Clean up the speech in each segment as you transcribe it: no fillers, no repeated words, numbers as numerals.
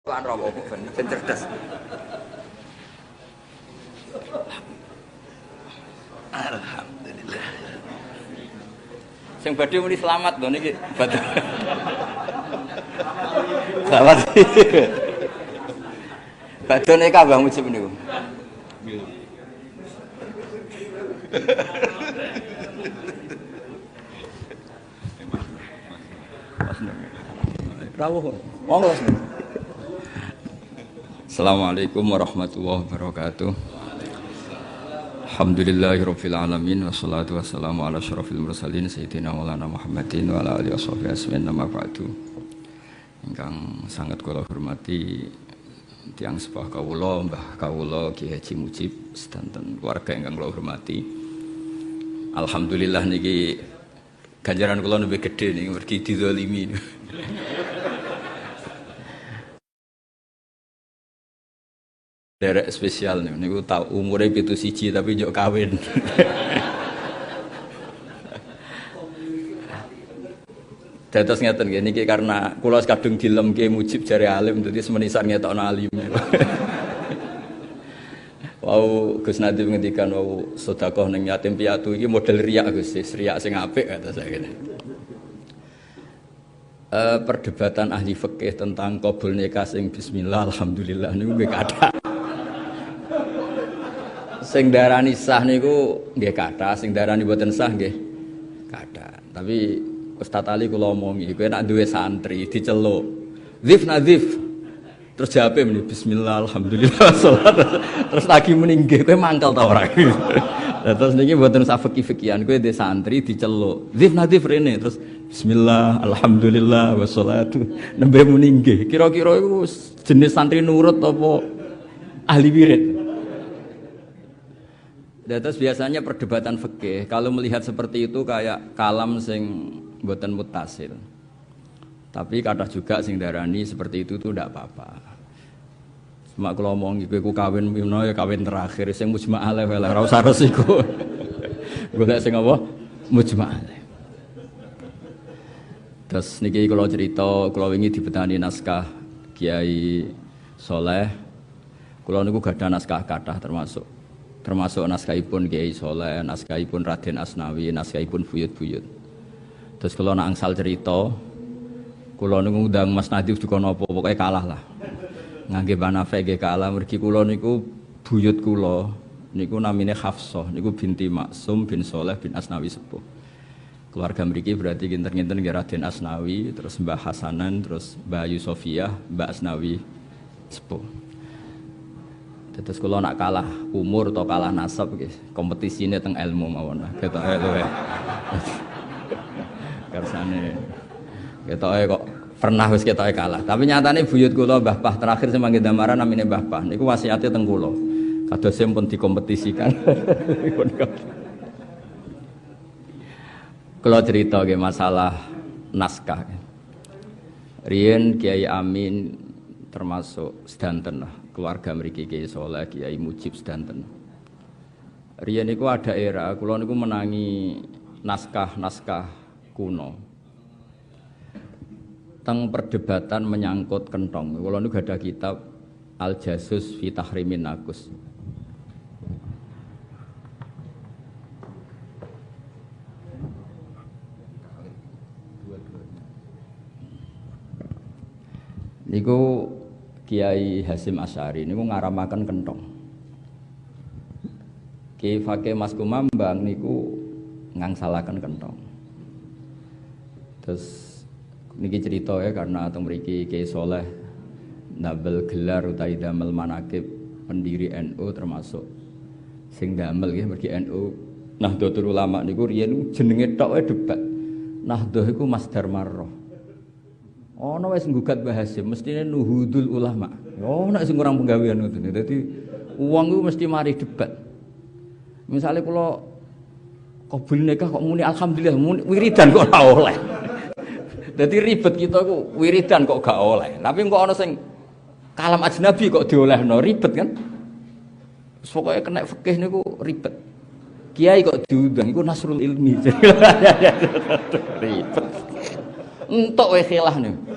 Kan rawo ben cerdas. Alhamdulillah. Sing badhe muni selamat lho niki. Selamat. Badone kabeh mujib niku. Rawuh. Monggo. Assalamualaikum warahmatullahi wabarakatuh. Alhamdulillahirabbil alamin wassalatu wassalamu ala asyrofil mursalin sayyidina maulana Muhammadin wa ala alihi washabihi ajmain amma ba'du. Ingkang sangat kula hormati tiyang sepah kawula, Mbah kawula Ki Haji Mujib sedanten keluarga ingkang kula hormati. Alhamdulillah niki ganjaran kula nembe gedhe niki mergi dizalimi. Derek spesial nih, niku tahu umurnya pitu siji tapi njok kawin. Dados ngeten nggih niki karena kula kadung dilem Ki Mujib jare alim dadi semenisan ngetokno alim. Wau Gus Nadim ngendikan wau sedekah ning yatim piatu iki model riak Gus, riak sing apik kata saya ngene. Perdebatan ahli fikih tentang qabul nikah sing bismillah alhamdulillah niku nggih kathah. Sing darani sah niku nggih kathah, sing darani boten sah nggih kathah. Tapi Ustaz Ali kula omongi, kowe nek duwe santri diceluk, "Dzif nadzif." Terus jawabe muni bismillah alhamdulillah salat. Terus lagi muni nggih kowe mangkel ta ora? Terus niki boten sak fikih-fikihan, kowe dhe santri diceluk, "Dzif nadzif rene." Terus bismillah alhamdulillah wassalatu. Nembe muni nggih. Kira-kira iku jenis santri nurut apa ahli wirid? Terus biasanya perdebatan fikih kalau melihat seperti itu kayak kalam sing mboten mutasil. Tapi kadang juga sing darani seperti itu tuh ndak apa-apa. Cuma kalau ngomong iku kawin mino ya kawin terakhir sing mujma' alaih wae ora usah resiko. Golek sing apa? Mujma' alaih. Terus niki kula cerita, kula wingi dibetani naskah Kiai Soleh. Kula niku gadah naskah kathah termasuk naskahipun Kiai Soleh, naskahipun Raden Asnawi, naskahipun buyut-buyut. Terus kalau nak angsal cerita, kalau niku ngundang Mas Nadif juga nopo, pokoknya kalah lah. Ngangge banafe nggih kalah, mergi kula niku buyut kula niku namine Hafsah, niku binti Maksum bin Soleh bin Asnawi sepuh. Keluarga mriki berarti kinten-kinten nggih Raden Asnawi, terus Mbah Hasanan, terus Mbah Yusofiah, Mbah Asnawi sepuh. Terus kalau nak kalah umur atau kalah nasab guys, kompetisinya teng ilmu mawon lah. Ketoke kowe. Kersane. Ketoke kok pernah wis ketoke kalah. Tapi nyatane buyut kula Mbah Pah terakhir sing mangke damaran namine Mbah Pah. Niku wasiate teng kula. Kados pun dikompetisikan. Kula cerita nggih masalah naskah. Riyen Kiai Amin termasuk sedanten lah. Keluarga mriki Kiai Soleh, Kiai Mujib sedanten. Riyen niku ada era kula niku menangi naskah-naskah kuno. Teng perdebatan menyangkut kentong. Kula niku ada kitab Al-Jasus fi Tahrimin Nakus. Niku Kiai Hasim Asy'ari niku ngaramaken kentong. Ki Fakih Mas Kumambang niku ngangsalaken kentong. Terus niki cerita ya karena teng mriki Kiai Soleh ndamel gelar utawi damel manaqib pendiri NU termasuk sing damel nggih mergi NU Nahdlatul Ulama niku riyen jenenge tok wae debat. Nahdlah iku masdar marrah. Ono wis nggugat Mbah Hasim mestine nuhudul ulama. Ono sing kurang penggawean ngoten. Dadi wong iku mesti mari debat. Misale kula qabul nikah kok muni alhamdulillah muni wiridan kok ora oleh. Dadi ribet kita ku wiridan kok gak oleh. Tapi kok ono sing kalam ajnabi kok diolehno ribet kan. Wis pokoke kena fikih niku ribet. Kiai kok diundang iku nasrul ilmi. Ribet. Entuk wae khilaf niku.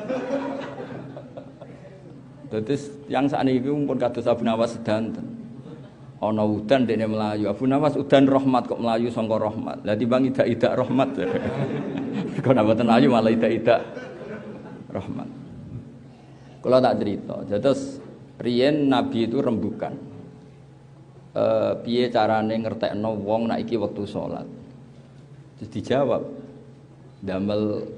Dadi yang sakniki pun kados Abu Nawas sedanten. Ana udan dene melayu. Abu Nawas udan rahmat kok melayu sangka rahmat. Lah timbang idak-idak rahmat. Kok mboten ayu malah idak-idak rahmat. Kula tak cerita. Terus riyen Nabi itu rembukan. Piye carane ngertekno wong nek iki wektu salat. Terus dijawab damel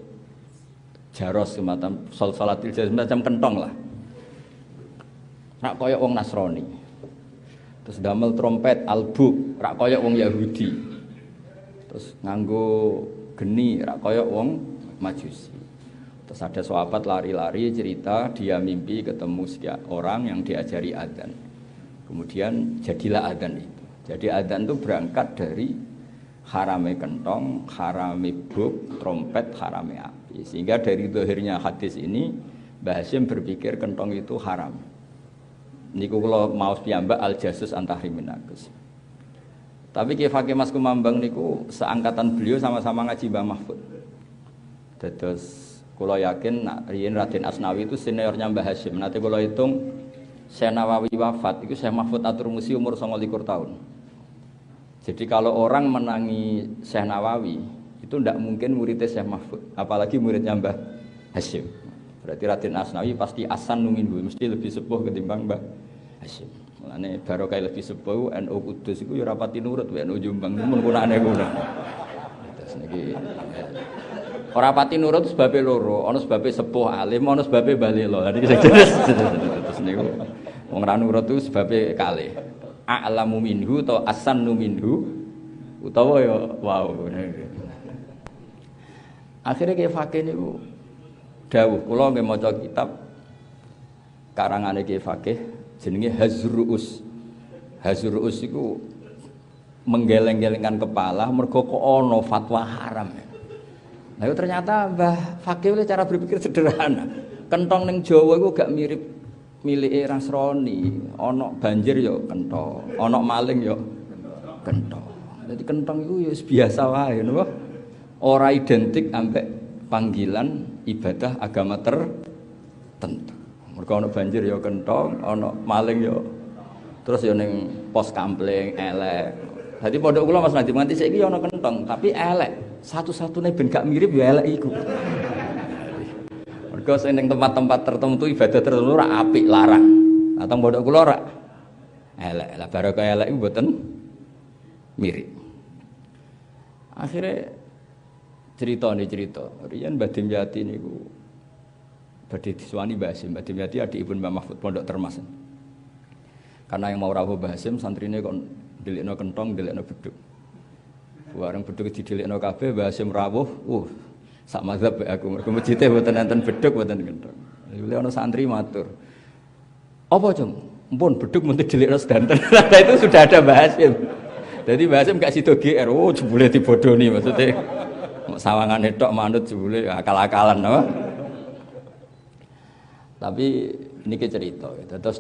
jaros semacam salatil jaros semacam kentong lah. Rak koyok wong Nasrani. Terus damel trompet albuk rak koyok wong Yahudi. Terus nganggo geni rak koyok wong Majusi. Terus ada sahabat lari-lari cerita dia mimpi ketemu sekian orang yang diajari adzan. Kemudian jadilah adzan itu. Jadi adzan itu berangkat dari harame kentong, harame buk, trompet, harame api. Sehingga dari zahirnya hadis ini Mbah Hasyim berpikir kentong itu haram. Niku kula maos piyambak al-jasus antahriminakus. Tapi Ki Fakih Mas Kumambang niku seangkatan beliau sama-sama ngaji Mbah Mahfud. Dados kula yakin riyen Raden Asnawi itu seniornya Mbah Hasyim. Nanti kula hitung Syekh Nawawi wafat itu Syekh Mahfud Atur Musi umur 29 tahun. Jadi kalau orang menangi Syekh Nawawi itu tidak mungkin muridnya Syekh Mahfud, apalagi muridnya Mbah Hasyim. Berarti Raden Asnawi pasti asan numindu, mesti lebih sepuh ketimbang Mbah Hasyim. Mulane barokah lebih sepuh NU Kudus iku ya rapati nurut NU Jombang mun gunane ngono. Terus niki ora pati nurut sebabe loro, ana sebabe sepuh alim, ana sebabe balelo. Lah niki terus niku wong ra nurut itu sebabe kalih. A'lamu minhu atau asannu minhu utawa ya wow. Akhirnya Ki Fakih niku dawuh kula nggih maca kitab karangane Ki Fakih jenenge Hazruus. Hazruus iku menggeleng-gelengkan kepala mergo kok ana fatwa haram. Nah itu ternyata Mbah Fakih oleh cara berpikir sederhana. Kentong ning Jawa iku gak mirip milike Nasrani. Ana banjir ya kentong, ana maling ya kentong. Jadi kentong iku ya biasa wae napa? Ora identik ambek panggilan ibadah agama tertentu. Mergo ana banjir ya kentong, ana maling ya terus ya ning pos kampling elek. Dadi pondok kula Mas Nadim nganti saiki ya ana kentong, tapi elek. Satu-satunya ben gak mirip ya elek iku. Mergo sing ning tempat-tempat tertentu ibadah tertentu ora apik larang. Atau pondok kula ora elek. Lah barokah elek iku mboten mirip. Akhirnya cerita riyen Mbah Dimyati niku badhe disuwani Mbah Hasyim. Mbah Dimyati adikipun Mbah Mahfud Pondok Termas. Karena yang mau rawuh Mbah Hasyim santrine kon ndelikno kentong, ndelikno beduk. Bareng beduk didelikno kabeh Mbah Hasyim rawuh, sak mazhab aku mergo masjide mboten enten beduk mboten kentong. Lha ana santri matur. Apa, Cung? Mumpun beduk mun didelikno sedanten. Nah, itu sudah ada Mbah Hasyim. Jadi Mbah Hasyim gak sida GR, jebule dibodoni maksudnya. Sawangane tok manut jebule akal-akalan apa? Tapi ini cerita gitu. Terus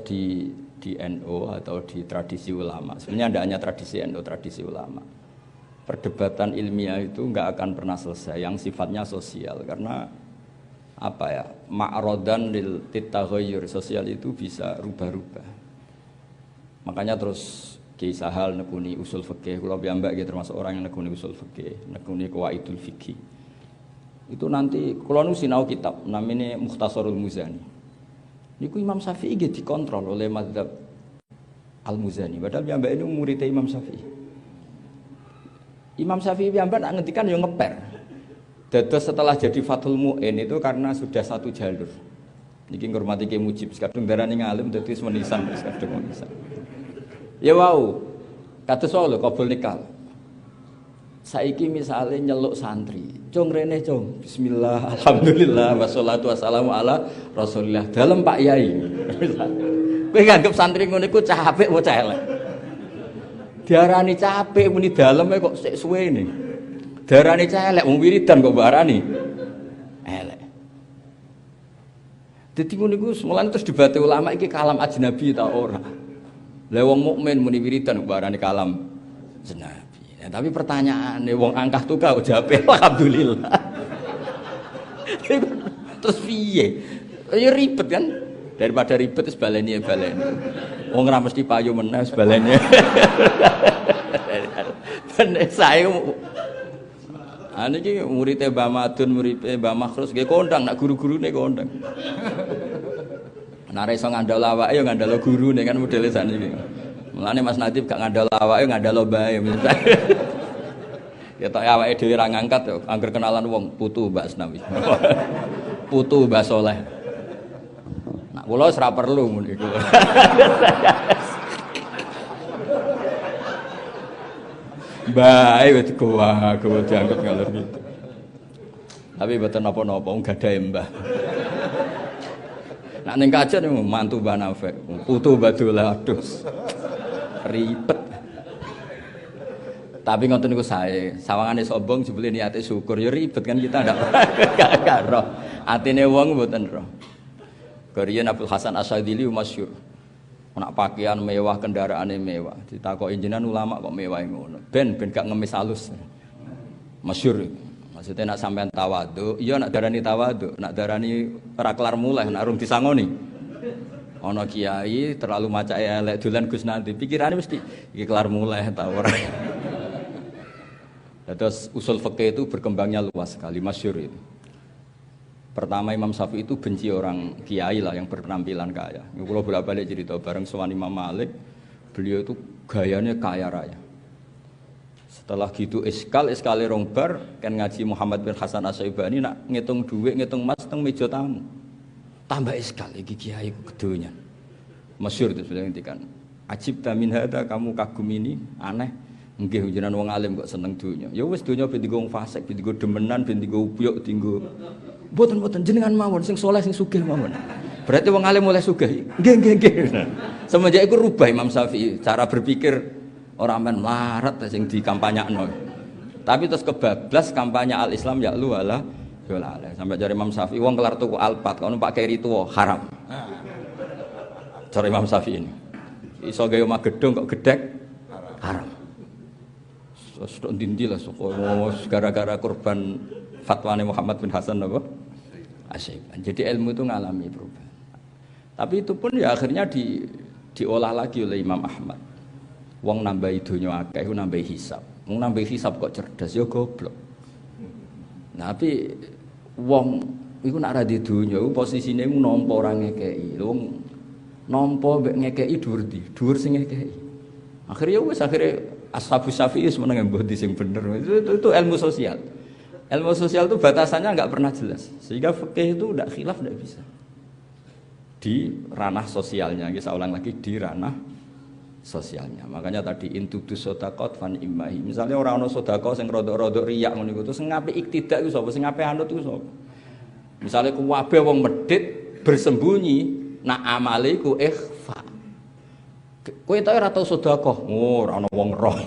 di NU atau di tradisi ulama. Sebenarnya tidak hanya tradisi NU, tradisi ulama. Perdebatan ilmiah itu enggak akan pernah selesai yang sifatnya sosial karena apa ya? Ma'rodan lil titaghayyur sosial itu bisa rubah-rubah. Makanya terus Ki Sahal nekuni usul fikih, kula piyambak nggih termasuk orang yang nekuni usul fikih, nekuni qawaidul fikih. Itu nanti kula nu sinau kitab namanya Mukhtasarul Muzani. Niku Imam Syafi'i nggih dikontrol oleh mazhab Al-Muzani. Padahal piyambak ini muridnya Imam Syafi'i. Imam Syafi'i piyambak nak ngendikan yo ngeper. Dados setelah jadi Fathul Mu'in itu karena sudah satu jalur. Niki ngurmati Ki Mujib, kadung darani ngalim dadi menisan, kadung menisan. Ya wau, kados wae lho kabul nikah. Saiki misale nyeluk santri, cung rene cung, bismillah, alhamdulillah, wassalatu wassalamu ala rasulillah. Dalem Pak Yai. Kowe nganggep santri ngono iku capek apa elek? Diarani capek muni daleme kok sik suwene. Diarani elek wong wiridan kok mbok arani elek. Dadi ngono iku semulane terus dibate ulama iki kalam ajnabi ta ora. Lah wong mukmin muni wiridan barane kalam ajnabi. Nah, tapi pertanyaane wong angkah tukah kok jawabe alhamdulillah. Terus piye? Ya ribet kan? Daripada ribet wis baleni. Wong ora mesti payu meneh wis baleni. Ben sae niki muridé Mbah Madun, muridé Mbah Makhrus nggih kondang nak guru-gurune kondang. Nek iso ngandel awake ya ngandel gurune kan modele sakniki. Mulane Mas Nadib gak ngandel awake ngandel mbae. Ya tok awake dhewe ra ngangkat ya angger kenalan wong putu Mbak Asnawi. Putu Mbah Soleh. Nak kula wis ra perlu ngono iku. Bae wis gowa dianggap ngalor gitu. Tapi mboten napa-napa wong gadahe Mbah. Nak ning kajen mantu Mbah Nafek, putu Mbah Dolah aduh. Ribet. Tapi ngoten niku sae, sawangane sombong jebule niate syukur ya ribet kan kita ndak roh. Atine wong mboten roh. Kariyen Abdul Hasan Asyadzili masyhur. Nak pakaian mewah, kendaraane mewah. Ditakoki jenengan ulama kok mewah ngono. Ben gak ngemis halus. Masyhur. Maksudnya nak sampean tawadhu, iya nak darani tawadhu, nak darani ora kelar mulai, nak urung disangoni. Ana kiai terlalu macake elek dolan Gus Nandi, pikirane mesti iki kelar mulai ta ora. Terus usul fikih itu berkembangnya luas sekali, masyhur itu. Pertama Imam Syafi'i itu benci orang kiai lah yang berpenampilan kaya. Kalau bolak-balik cerita bareng sowan Imam Malik, beliau itu gayanya kaya raya. Setelah gitu iskale rong bar kan ngaji Muhammad bin Hasan Asy-Syaibani nak ngitung duit, ngitung mas teng meja tamu. Tambah iskal iki kiai ku kedonyan. Masyhur itu sudah ngendikan. Ajib ta min hada, kamu kagum ini aneh. Nggih jenengan wong alim kok seneng donya. Ya wis donya ben digo wong fasik, ben digo demenan, ben digo upyuk, digo mboten jenengan mawon sing saleh sing sugih mawon. Berarti wong alim oleh sugih. Nggih. Semenjak iku rubah Imam Syafi'i cara berpikir ora men melarat sing dikampanyakno. Tapi terus kebablas kampanye al-Islam ya lu ala yolale. Sampai jare Imam Syafi'i wong kelar tuku Alphard kok numpak keri tuwa haram. Cara Imam Syafi'i ini. Iso gawe omah gedung kok gedhek haram. Sedok dindi lah gara-gara korban fatwane Muhammad bin Hasan apa? Asy-Syaibani. Jadi ilmu itu ngalami perubahan. Tapi itu pun ya akhirnya diolah lagi oleh Imam Ahmad. Wong nambahi donya akeh iku nambahi hisab. Wong nambahi hisab kok cerdas ya goblok. Nah, tapi wong iku nak ra di donya posisine mu nampa ora ngekeki. Wong nampa mbek ngekeki dhuwur ndi? Dhuwur sing ngekeki. Akhirnya Ashabus Syafi'i semeneng mbah di sing bener. Itu ilmu sosial. Ilmu sosial itu batasannya enggak pernah jelas. Sehingga fikih itu enggak khilaf enggak bisa. Di ranah sosialnya, saya ulang lagi di ranah sosialnya. Makanya tadi intudu sodakot fan imahi. Misalnya orang ono sodako sing rodok-rodok riak ngono iku, sing ngape iktidak iku sapa? Sing ngape anut iku sapa? Misalnya kuwabe wong medhit bersembunyi, nak amale iku ikhfa. Kowe tak ora tau sedekah, ora ana wong roh.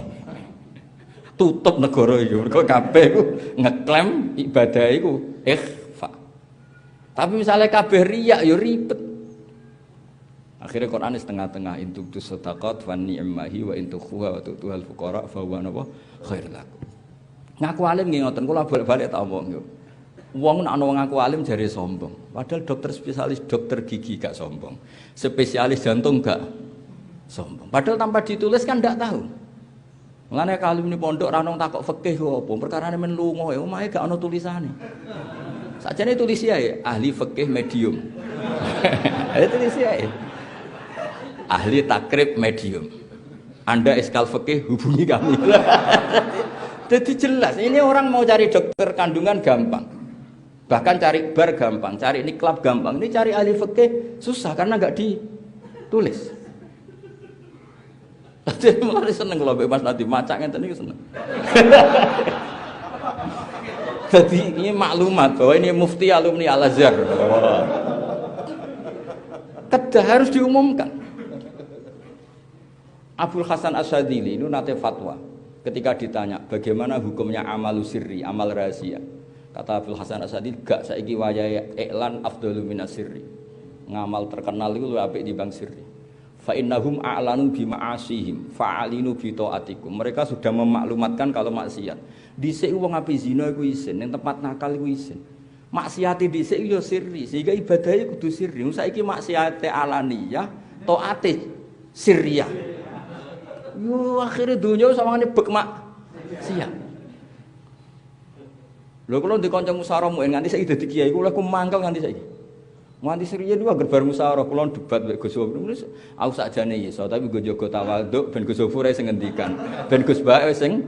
Tutup negara iki, mergo kabeh iku ngeklaim ibadah iku ikhfa. Tapi misalnya kabeh riya ya ribet. Akhirnya Quran setengah-tengah intuk tu sedekah wa ni'mahi wa intukhuha wa tu'tuhal fuqara fa huwa khairul lakum. Ngaku alim nggih ngoten kula bolak-balik tak omong yo. Wong nek ana wong ngaku alim jare sombong. Padahal dokter spesialis dokter gigi gak sombong. Spesialis jantung gak sombong. Padahal tanpa ditulis kan ndak tahu. Mulane kalau ini pondok ra ono takok fikih ku apa? Perkarane men lunga ya omahe gak ono tulisane. Sakjane tulis ae ahli fikih medium. Ada tulis ae. Ahli takrib medium. Anda iskal fikih hubungi kami. Jadi jelas ini orang mau cari dokter kandungan gampang. Bahkan cari bar gampang, cari niklab gampang. Ini cari ahli fikih susah karena enggak ditulis. Jadi mulai seneng kalau bebas nanti macak ngeten niku seneng. Jadi ini maklumat bahwa ini mufti alumni Al-Azhar. Kedah harus diumumkan. Abdul Hasan Asy-Syaadzili itu nate fatwa ketika ditanya bagaimana hukumnya amalu sirri, amal rahasia. Kata Abdul Hasan Asy-Syaadzili, gak saiki wayahe iklan afdalu minas sirri. Ngamal terkenal itu luwih apik dibanding sirri. Fa innahum a'lanu bi ma'asihim fa'alinu bi taatikum. Mereka sudah memaklumatkan kalau maksiat. Dhisik wong ape zina iku isin, ning tempat nakal iku isin. Maksiate dhisik yo sirri, sehingga ibadahnya kudu sirri. Saiki maksiate alaniyah, taate sirriyah. Yo akhire donya sawangane bek maksiat. Lho kula di kanca musyawarah nganti saiki dadi kiai, kula ku mangkel nganti saiki. Nganti siriyen niku anggere bar musyawarah kula debat mek Gus Wofur. Aku sakjane iso, tapi nggo jaga tawaduk ben Gus Wofur sing ngendikan. Ben Gus Bae sing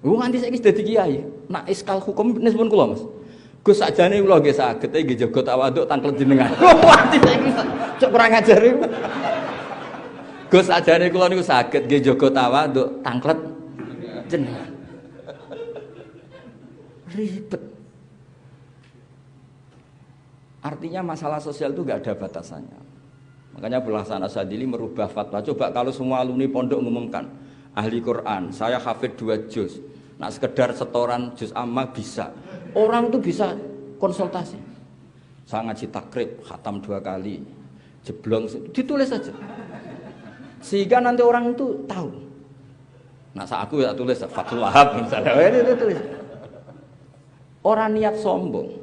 nganti saiki dadi kiai. Nak iskal hukum nispun kula, Mas. Gus sakjane kula nggih saged nggih jaga tawaduk tanglet jenengan. Nganti saiki cok kurang ajar iki. Gus sakjane kula niku saged nggih jaga tawaduk tanglet jenengan. Ribet. Artinya masalah sosial itu gak ada batasannya. Makanya Abdul Hasan Asadili merubah fatwa. Coba kalau semua alumni pondok ngumumkan ahli Quran, saya hafid 2 juz. Nah sekedar setoran juz amma bisa. Orang itu bisa konsultasi. Saya ngaji takrib, khatam 2 kali, jeblong, ditulis saja. Sehingga nanti orang itu tahu. Nah saat aku ya tulis Fathul Wahab misalnya, itu tulis. Orang niat sombong,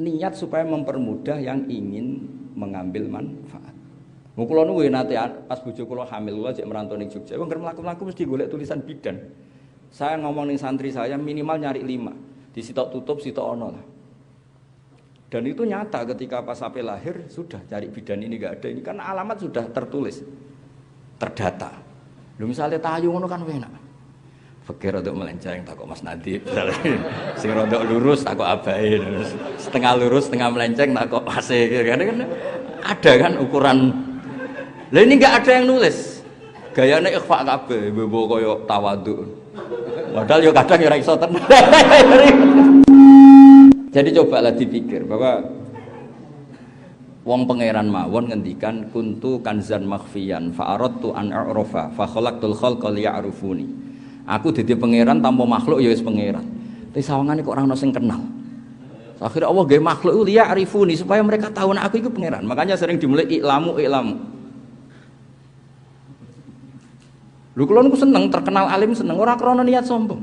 niat supaya mempermudah yang ingin mengambil manfaat. Kula nu nate pas bojo kula hamil kula cek merantau ning Jogja. Wong ngerem mlaku-mlaku mesti golek tulisan bidan. Saya ngomong ning santri saya minimal nyari 5. Di sitok tutup sitok ono lah. Dan itu nyata ketika pas sampai lahir sudah cari bidan ini enggak ada. Ini kan alamat sudah tertulis. Terdata. Lho misalnya tayu ngono kan enak. Fikir untuk melenceng takut Mas Nadib, sing rodok lurus takut abai, setengah lurus setengah melenceng takut masih, kan ada kan ukuran. Lah ini nggak ada yang nulis, gayanya ikhfa kabeh, bebo koyo tawadhu. Padahal yo kadang ora iso tenan. Jadi cobalah dipikir bahwa wong pangeran mawon ngendikan kuntu kanzan makhfiyan fa aradtu an a'rafa fa khalaqtul khalqa liya'rifuni. Aku dadi pangeran tanpa makhluk ya wis pangeran. Tapi sawangane kok ora ono sing kenal. Akhirnya Allah gawe makhluk itu liya'rifuni supaya mereka tahu nek aku iku pangeran. Makanya sering dimulai iklamu. Lho kula niku seneng terkenal alim seneng ora krana niat sombong.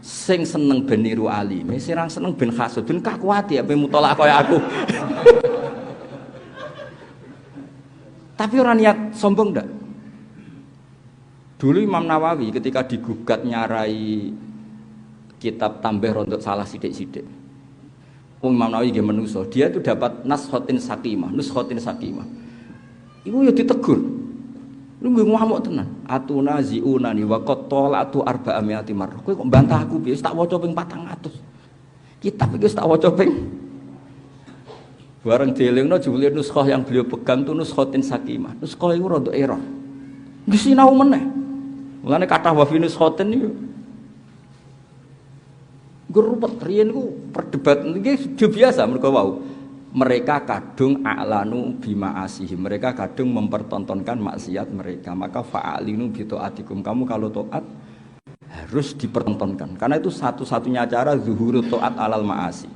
Sing seneng ben niru alime, sing seneng ben hasud, ben kakuati ape mutolak kaya aku. Tapi orang niat sombong ndak. Dulu Imam Nawawi ketika digugat nyarai kitab tambah rontok salah sidik-sidik. Imam Nawawi nggih menuso, dia itu dapat nuskhotin sakimah. Iku ya ditegur. Lu nggih ngamuk tenan. Atuna ziunani wa qad talatu arba'amiati marrah. Kowe kok bantah aku piye? Tak waca ping 400. Kitab iki tak waca ping bareng dielingno jebule nuskhoh yang beliau pegang itu nuskhotin sakimah. Nuskhoh iku rada error. Disinau meneh. Mulane kathah wa fi nuskhotin niku. Gerupet riyen niku perdebatan iki biasa mergo wau. Mereka kadung a'lanu bima asihim. Mereka kadung mempertontonkan maksiat mereka. Maka fa'alinu bi taatikum. Kamu kalau taat harus dipertontonkan. Karena itu satu-satunya cara zuhurut taat alal ma'asi.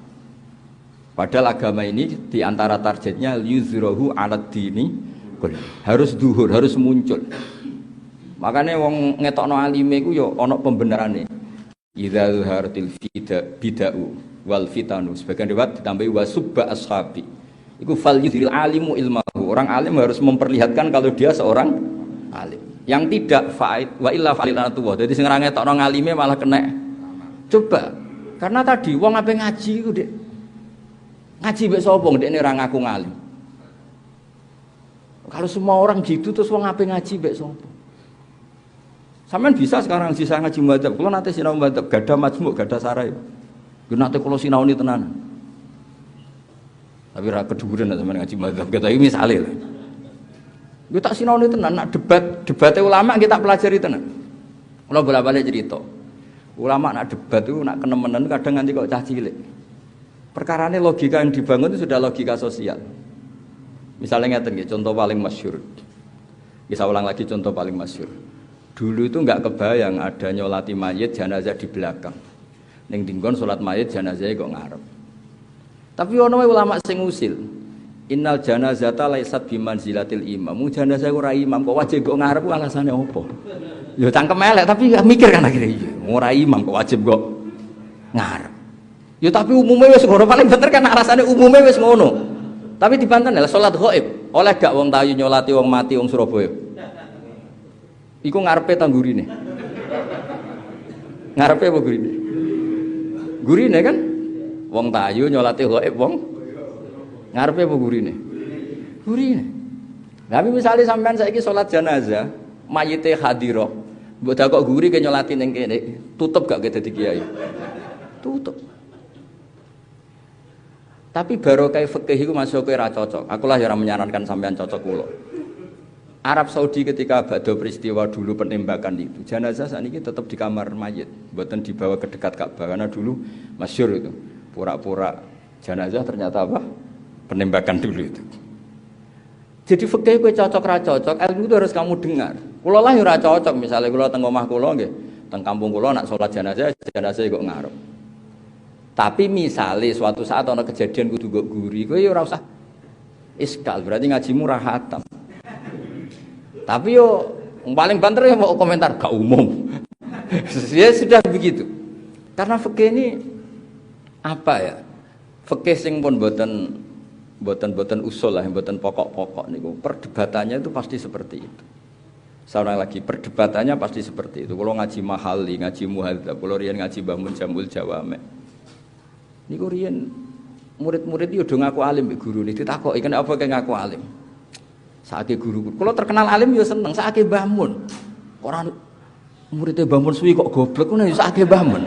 Padahal agama ini diantara targetnya yuzrohu alad dini harus duhur, harus muncul. Makanya wong ngetokno alime iku ya ana pembenarane. Idza zuharatil bid'u wal fitanu. Sebagian riwayat ditambahi wasubba ashabi. Iku fal yudhil alimu ilmahu. Orang alim harus memperlihatkan kalau dia seorang alim. Yang tidak faid wa illa fa'ilatu wa. Dadi sing ora ngetokno alime malah kena. Coba. Karena tadi wong ape ngaji iku Dik. Ngaji mbek sapa ndekne ora ngaku ngalim. Kalau semua orang gitu terus wong ape ngaji mbek sapa? Sampeyan bisa sekarang sisa ngaji madzhab. Kula nate sinau madzhab gadah majmuk, gadah sarai. Yo nate kula sinauni tenan. Tapi ra keduren sampeyan ngaji madzhab. Kata iki misale lho. Yo tak sinauni tenan nak debate ulama kita pelajari tenan. Kula bola-balik cerita. Ulama nak debat itu nak kenemenan kadang nganti kok cah cilik. Perkarane logika yang dibangun itu sudah logika sosial. Misalnya ngeten nggih, contoh paling masyhur. Bisa ulang lagi contoh paling masyhur. Dulu itu enggak kebayang ada nyolati mayit jenazah di belakang. Ning dinggon salat mayit jenazahnya kok ngarep. Tapi ono ulama sing usil. Innal janazata laisat bimanzilatil imam. Jenazah ora imam kok wajib kok ngarep alasane opo? Ya cangkem elek tapi mikir kan akhirnya iya. Ora imam kok wajib kok ngarep. Ya tapi umumnya wis ngono, paling bener kan alasannya umumnya wis ngono. Tapi dibanten lah salat ghaib. Oleh gak wong tayu nyolati wong mati wong Surabaya? Iku ngarepe ta gurine? Ngarepe apa gurine? Gurine kan wong tayu nyolati ghaib wong ngarepe apa gurine? Gurine. Tapi misalnya sampean saiki salat jenazah, mayite hadirah, mbok dakok guri ke nyolati ning kene, tutup gak ke dadi kiai? Tutup. Tapi barokah fikih iku masuk ora cocok. Aku lah ora menyarankan sampean cocok kula. Arab Saudi ketika badhe peristiwa dulu penembakan itu, jenazah sakniki tetap di kamar mayit, mboten dibawa ke dekat Ka'bah karena dulu masyhur itu. Pura-pura jenazah ternyata apa? Penembakan dulu itu. Jadi fikih kowe cocok ra cocok, ilmu itu harus kamu dengar. Kula lah ora cocok, misalnya kula teng omah kula nggih, teng kampung kula nak salat jenazah kok ngarep. Tapi misalnya suatu saat ana kejadian kudu nggo guri, kowe ya ora usah iskal, berarti ngajimu ra hatam. Tapi yo paling banter ya mau komentar gak umum. Ya sudah begitu. Karena fikih ini apa ya? Fikih sing pun boten usul lah, boten pokok-pokok niku. Perdebatannya itu pasti seperti itu. Seorang lagi perdebatannya pasti seperti itu. Kalau ngaji mahali, ngaji muhadzab, kalau riyen ngaji Mbah Jamul Jawame. Niku riyen murid-murid yo do ngaku alim mbek gurune ditakoki kene apa kene ngaku alim. Saiki guru. Kalau terkenal alim yo seneng, saiki Mbah Mun. Ora muridé Mbah Mun suwi kok goblok ngono yo saiki Mbah Mun.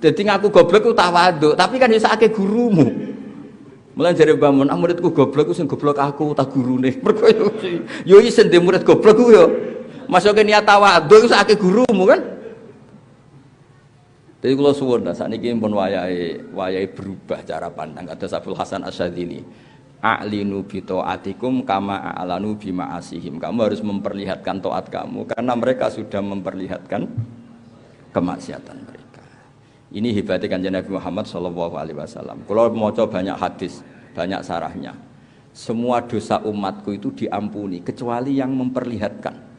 Dadi ngaku goblok ku tawadhu, tapi kan yo saiki gurumu. Mulane jare Mbah Mun, muridku goblok ku sing goblok aku ta gurune. Mergo yo isin de murid goblok ku yo. Masuke niat tawadhu ku saiki gurumu kan. Jadi kalau suwun lah, saat ini pun wayai berubah cara pandang. Kata Abul Hasan Asyadzili, a'linu bi ta'atikum kama a'lanu bi ma'asihim. Kamu harus memperlihatkan taat kamu karena mereka sudah memperlihatkan kemaksiatan mereka. Ini hebatnya Kanjeng Nabi Muhammad SAW. Kalau mau coba banyak hadis, banyak sarahnya. Semua dosa umatku itu diampuni kecuali yang memperlihatkan.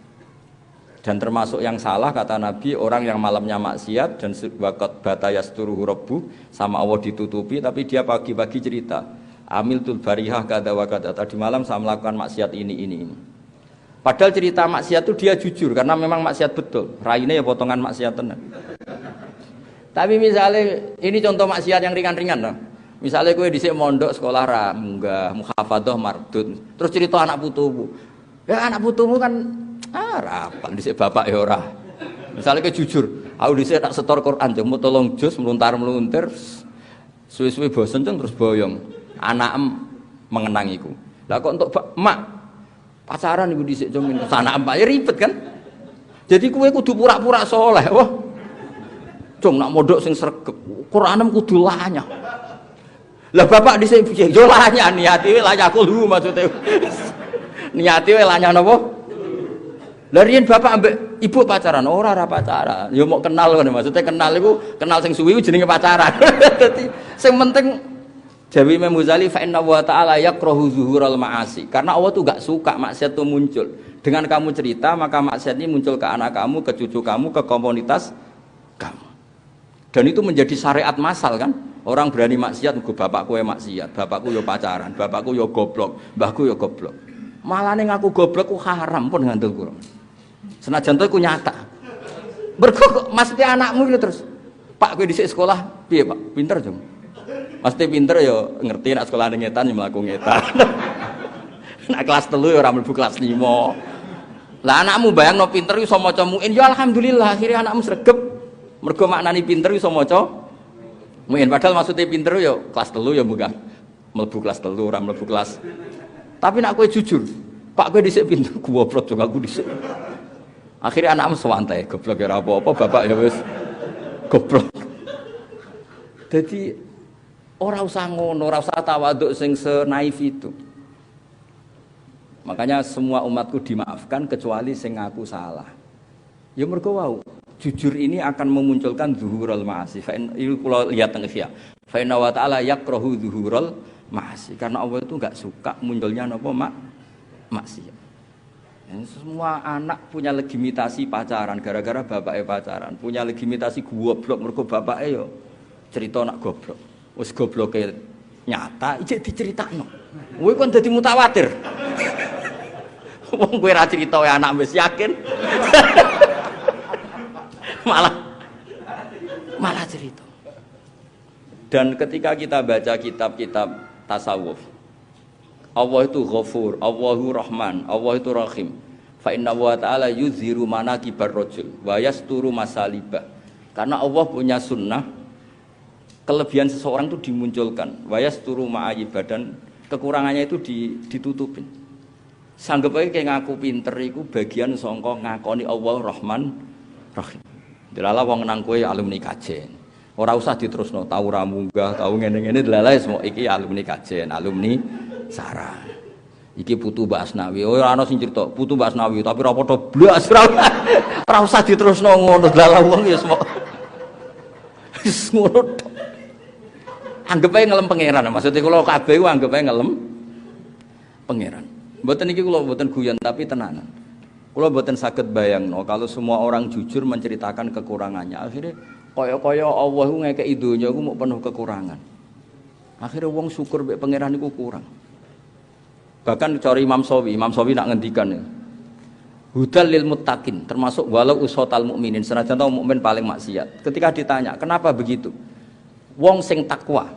Dan termasuk yang salah kata Nabi, orang yang malamnya maksiat dan waqat batayasturuhu rabbu, sama Allah ditutupi tapi dia pagi-pagi cerita amiltul barihah kada wa kada, tadi malam saya melakukan maksiat ini. Padahal cerita maksiat itu dia jujur karena memang maksiat betul. Raine ya potongan maksiat tenan. Tapi misalnya ini contoh maksiat yang ringan-ringan loh. Misalnya kowe dhisik mondok sekolah ra munggah muhafadzah mardud, terus cerita anak putumu. Ya anak putumu kan rapal dhisik bapak ya ora. Misale ke jujur, aku dhisik tak setor Quran jeng mu tolong jus meluntar-meluntir. Suwe-suwe bosen terus boyong. Anak mengenangiku. Lah kok untuk mak pacaran iku dhisik jeng anak ya ribet kan? Jadi kowe kudu pura-pura soleh. Wah. Jong nak mondok sing sregep, Quranem kudu lanyah. Lah bapak dhisik piye? Yo lanyah niati wae lanyahku lho maksude. Niati wae lanyah napa? Larian bapak ambek ibu pacaran, ora pacaran. Ya mau kenal kan maksudnya kenal iku kenal sing suwi jenenge pacaran. Dadi sing penting Jawi Imam Ghazali fa inna wa ta'ala yakrahu zuhural ma'asi. Karena Allah tuh gak suka maksiat itu muncul. Dengan kamu cerita maka maksiat ini muncul ke anak kamu, ke cucu kamu, ke komunitas kamu. Dan itu menjadi syariat massal kan. Orang berani maksiat, bapakku ya maksiat, bapakku ya pacaran, bapakku ya goblok, mbahku ya goblok. Malah ning aku goblok ku haram pun ngandel kula. Senajan to iku nyata. Mergo maksudnya anakmu iki terus. Pak kowe dhisik sekolah piye, Pak? Pinter, Jong. Mesti pinter ya ngerti nek sekolah ning ngetan ya mlaku ngetan. Nek kelas 3 ya ora mlebu kelas 5. Lah anakmu bayangno pinter iso maca muin ya alhamdulillah akhirnya anakmu sregep. Mergo maknani pinter iso maca muin padahal maksudnya pinter ya kelas 3 ya munggah. Mlebu kelas 3 ora mlebu kelas. Tapi nek kowe jujur, Pak kowe dhisik pinter goblok Jong aku dhisik. Akhirnya anakmu sewantai, goblok ya apa-apa, bapak ya wis goblok. Jadi orang usah ngono, ora usah tawaduk sing senaif itu. Makanya semua umatku dimaafkan kecuali sing ngaku salah. Ya mergo wau, jujur ini akan memunculkan zuhurul ma'asi. Fa itu kula lihat teng Ihya. Fa inna wa ta'ala yakrahu zuhurul ma'asi. Karena Allah itu enggak suka munculnya napa maksiat. Semua anak punya legitimasi pacaran gara-gara bapaknya pacaran, punya legitimasi goblok mergo bapaknya yo cerita nak goblok. Wis gobloke nyata ijek diceritakno. Kowe kon dadi mutawatir. Wong kowe ra crita wae anak wis yakin. malah cerita. Dan ketika kita baca kitab-kitab tasawuf, Allah itu Ghafur, Allahu Rahman, Allah itu Rahim. Fa inna wa ta'ala yuzhiru manaqibar rajul wa yasturu masalibah. Karena Allah punya sunnah kelebihan seseorang itu dimunculkan, wa yasturu ma'ayibah, dan kekurangannya itu ditutupin. Sanggep ae kayak ngaku pinter iku bagian saka ngakoni Allah Rahman Rahim. Delala wong nang kowe alumni kajen. Ora usah diterusno, tau ra munggah, tau ngene-ngene delala semua iki alumni kajen, alumni sarah. Iki putu Mbak Asnawi. Oh ora ana sing crita putu Mbak Asnawi, tapi ora padha blas ora usah diterusno ngono delala wong ya semua. Wis ngono. Anggap ae ngelem pangeran. Maksudnya kula kabeh ku anggap ae ngelem pangeran. Mboten iki kula mboten guyon tapi tenanan. Kula mboten saged bayangno kalau semua orang jujur menceritakan kekurangannya. Akhirnya kaya-kaya Allah ku ngekeki donya ku mung penuh kekurangan. Akhirnya wong syukur mbek pangeran iku kurang. Bahkan cara Imam Sawi nak ngendikan ya. Hudal lil muttaqin, termasuk walau usotal mukminin, senajan tau mukmin paling maksiat. Ketika ditanya, "Kenapa begitu?" Wong sing takwa.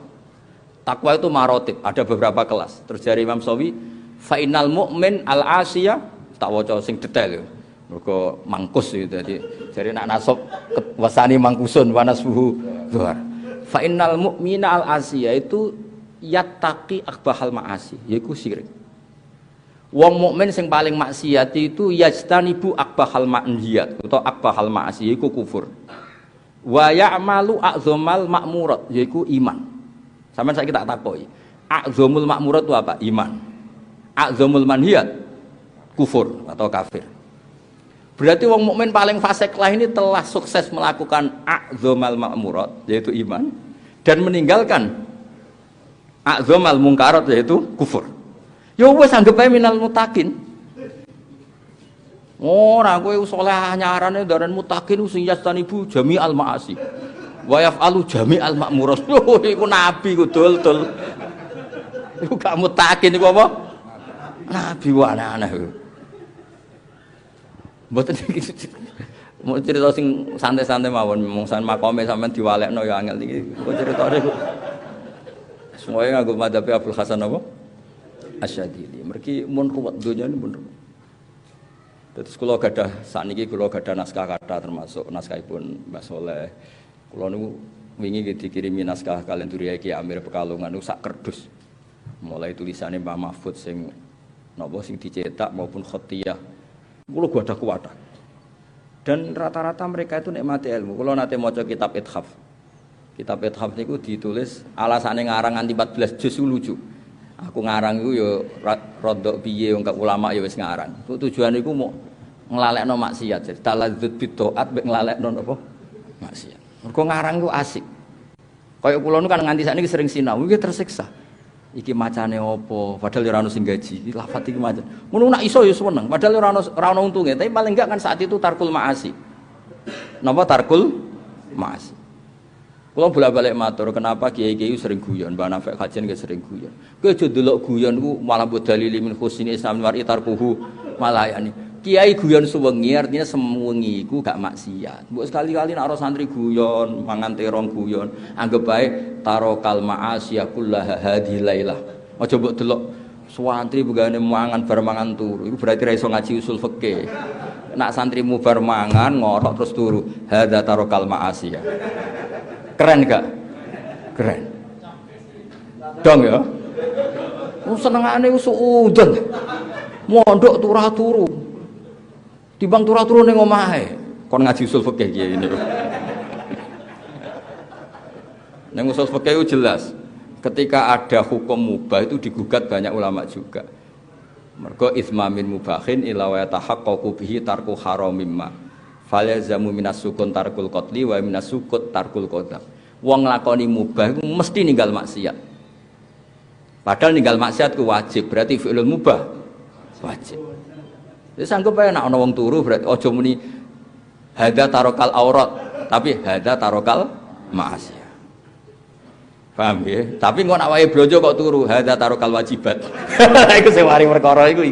Takwa itu marotib, ada beberapa kelas. Terus dari Imam Sawi, fa innal mu'min al-asiyah, tak waca sing detail ya. Mergo mangkus gitu. Jadi nak nasab wasani mangkusun wa nasbuhu dhuhar. Fa innal mu'mina al-asiyah itu yattaqi akbahal ma'asi, yaiku syirik. Wong mukmin sing paling maksiat itu yajtanibu akbahal ma'niyat atau akbahal ma'asi, yaiku kufur. Wa ya'malu a'dzamal ma'murat, yaiku iman. Sampeyan saiki tak takoki. A'dzamul ma'murat itu apa? Iman. A'dzamul manhiyat kufur atau kafir. Berarti wong mukmin paling fasik lah ini telah sukses melakukan a'dzamal ma'murat, yaitu iman, dan meninggalkan a'dzamal mungkarat, yaitu kufur. Ya wis anggap ae minal mutakin. Ora kowe saleh nyarane daran mutakin sing yastanibu jami'al ma'asi. Wa yaf'alu jami'al ma'murat. Iku nabi ku dul-dul. Iku gak mutakin iku apa? Nabi wae aneh. Mboten iki. Mau cerita sing santai-santai mawon, mungsan makome sampean diwalekno ya angel iki. Kok ceritane kok semuanya nganggo madzhab Abdul Hasan apa? Asyadili. Mergi mun ruwet donya ini mun ruwet. Terus kula gadah sakniki kula gadah naskah kathah termasuk naskahipun Mbah Soleh. Kula niku wingi dikirimi naskah kalian Duriya Ki Amir Pekalongan niku sak kerdus. Mulai tulisane Mbah Mahfud sing napa sing dicetak maupun khatiyah. Kula gadah kuwatah. Dan rata-rata mereka itu nikmati ilmu. Kula nate maca kitab Ithaf. Kitab Ithaf niku ditulis alasane ngarang nganti 14 juz lucu. Aku ngarang iku ya rodok piye wong ulama ya wis ngarang. Tujuan iku mau nglalekno maksiat. Jadi taladzud bidoat mek nglalekno napa? Maksiat. Mergo ngarang iku asik. Kaya kula nu kan nganti sakniki sering sinau iki tersiksa. Iki macane apa? Padahal ora ono sing gaji. Iki lafat iki macam. Ngono nak iso ya seneng. Padahal ora ono untunge, tapi paling enggak kan saat itu tarkul maasi. Napa tarkul maasi? Kalau bolak-balik matur, kenapa kiai-kiai sering guyon, Mbak Nafek kajian gak sering guyon. Kowe aja delok guyon ku malah mbok dalili min husni Islam war itarkuhu malayani. Kiai guyon suwengi artinya sewengi iku gak maksiat. Mbok sekali-kali nek ora santri guyon, mangan terong guyon, anggap bae tarokal ma'asya kullaha hadhihi lailah. Aja mbok delok santri begane mangan bar mangan turu. Iku berarti ra iso ngaji usul fikih. Nak santrimu bar mangan ngorok terus turu, hadza tarokal ma'asya. Keren gak? Keren. Dong ya. Senengane suudon. Mondok turah-turu. Timbang turah-turu ning omahe. Kon ngaji usul fikih kiye ini. Ning usul fikih itu jelas. Ketika ada hukum mubah itu digugat banyak ulama juga. Mergo ismamin mubahin ila wa tahaqqaqu bihi tarku haramim ma. Falyazamu minas sukun tarkul qatli wa minas sukut tarkul qadam. Wong nglakoni mubah iku mesti ninggal maksiat. Padahal ninggal maksiat ku wajib, berarti fi'lul mubah wajib. Wis anggap ae nek ana wong turu berarti aja muni hadza tarokal aurat, tapi hadza tarokal ma'asiyah. Paham ya? Tapi kok nak wae blojo kok turu, hadza tarokal wajibat. Iku sing mari perkara iku.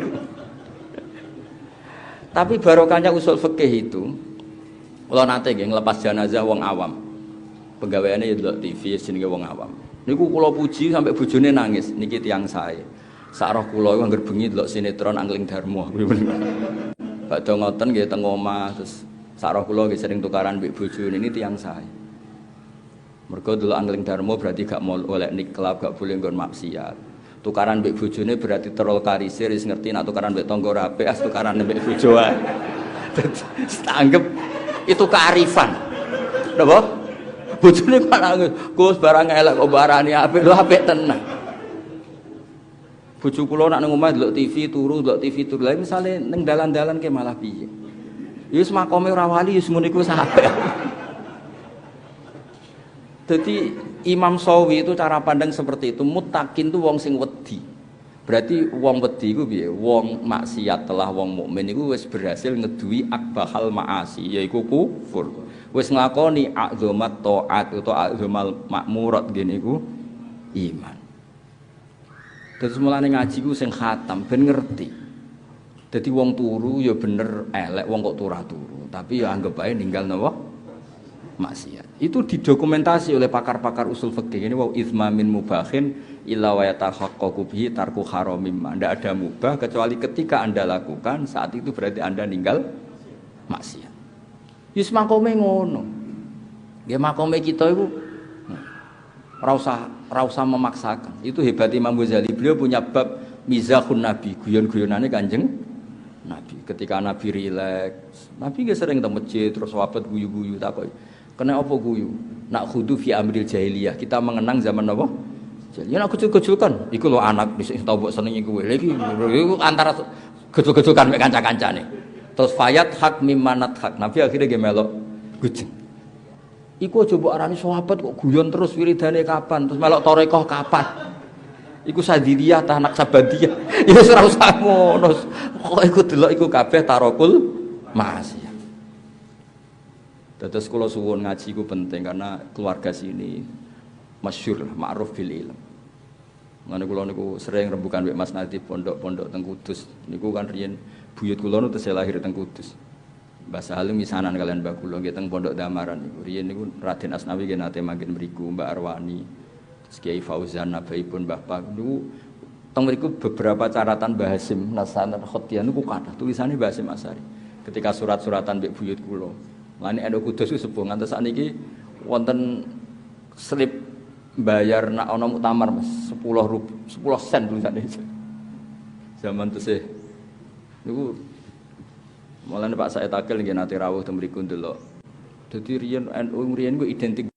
Tapi barokahnya usul fikih itu, kalau nate nggih nglepas jenazah wong awam. Pegawaiane ya delok TV jenenge wong awam. Niku kula puji sampai bojone nangis, niki tiyang sae. Sak roh kula iku anggere bengi delok sinetron Angling Darmo. Badhe ngoten nggih teng omah terus sak roh kula nggih sering tukaran mbek bojone ini tiyang sae. Mergo delok Angling Darmo berarti gak mau oleh niklab, gak boleh nggon maksiat. Tukaran mbek bojone berarti terol karisir wis ngerti nek tukaran mbek tangga rapi, as tukaran mbek bojo ae. Anggap itu kearifan. Napa? Bojone kok nangis, Gus barang elek kok barani apik lho apik tenan. Bojo kula nak nang omah delok TV turu, delok TV turu. Lah misale ning dalan-dalan ke malah piye? Ya wis makome ora wali wis ngono iku wis apik. Jadi Imam Sawi itu cara pandang seperti itu. Muttaqin itu wong sing wedi. Berarti wong wedi iku piye? Wong maksiat telah wong mukmin iku wis berhasil ngeduwi akbahal maasi, yaiku kufur. Wis nglakoni a'dzamat taat utawa a'dzamal makmurat ngene iku iman. Terus mulane ngaji ku sing khatam ben ngerti. Dadi wong turu ya bener elek wong kok turu. Tapi ya anggap ae ninggal napa? Maksiat. Itu didokumentasi oleh pakar-pakar usul fikih. Ini wa itsma min mubahin illa wa yatahaqqaqu bihi tarku haramim. Tidak ada mubah kecuali ketika Anda lakukan, saat itu berarti Anda ninggal maksiat. Yus makome ngono. Ya makome kita itu ora usah memaksakan. Itu hebat Imam Ghazali. Beliau punya bab mizahun Nabi, guyon-guyonane Kanjeng Nabi. Ketika Nabi rileks, Nabi nggak sering ke masjid terus sahabat guyu-guyu takoki. Kena apa guyu? Nak khudu fi amril jahiliyah. Kita mengenang zaman apa? Ya nak gejul-gejulkan. Iku lho anak sing tau mbok senengi kowe. Lha iki antara gejul-gejulkan mek kanca-kancane. Terus fayat hak mimanat hak. Nabi akhirnya nggih melok gujeng. Iku aja mbok arani sahabat kok guyon terus wiridane kapan? Terus melok tarekah kapan? Iku sadiliyah ta anak sabadiyah. Ya wis ora usah ngono. Kok iku delok iku kabeh tarokul maksiat. Terus kalau suwun ngaji ku penting karena keluarga sini masyhur ma'ruf bil ilm. Ngene kula niku sering rembukan mbek Mas Nadif pondok-pondok teng Kudus. Niku kan riyen buyut kula nu tesih lahir teng Kudus. Mbah Salim misanan kalian mbah kula nggih teng pondok Damaran niku. Riyen niku Raden Asnawi nggih nate manggen mriku, Mbak Arwani, Kiai Fauzan, nabaipun Mbah Pak niku teng mriku beberapa caratan Mbah Hasim Nasan Khotian niku kathah tulisane Mbah Hasim Asari. Ketika surat-suratan mbek buyut kula. Lani endo Kudus itu sepuh ngantos sakniki wonten slip bayar nak ana muktamar Mas 10 sen tulisane. Zaman tesih niku mulane Pak Said Akil nggih nate rawuh teng mriku ndelok. Dadi riyen NU riyen ku identik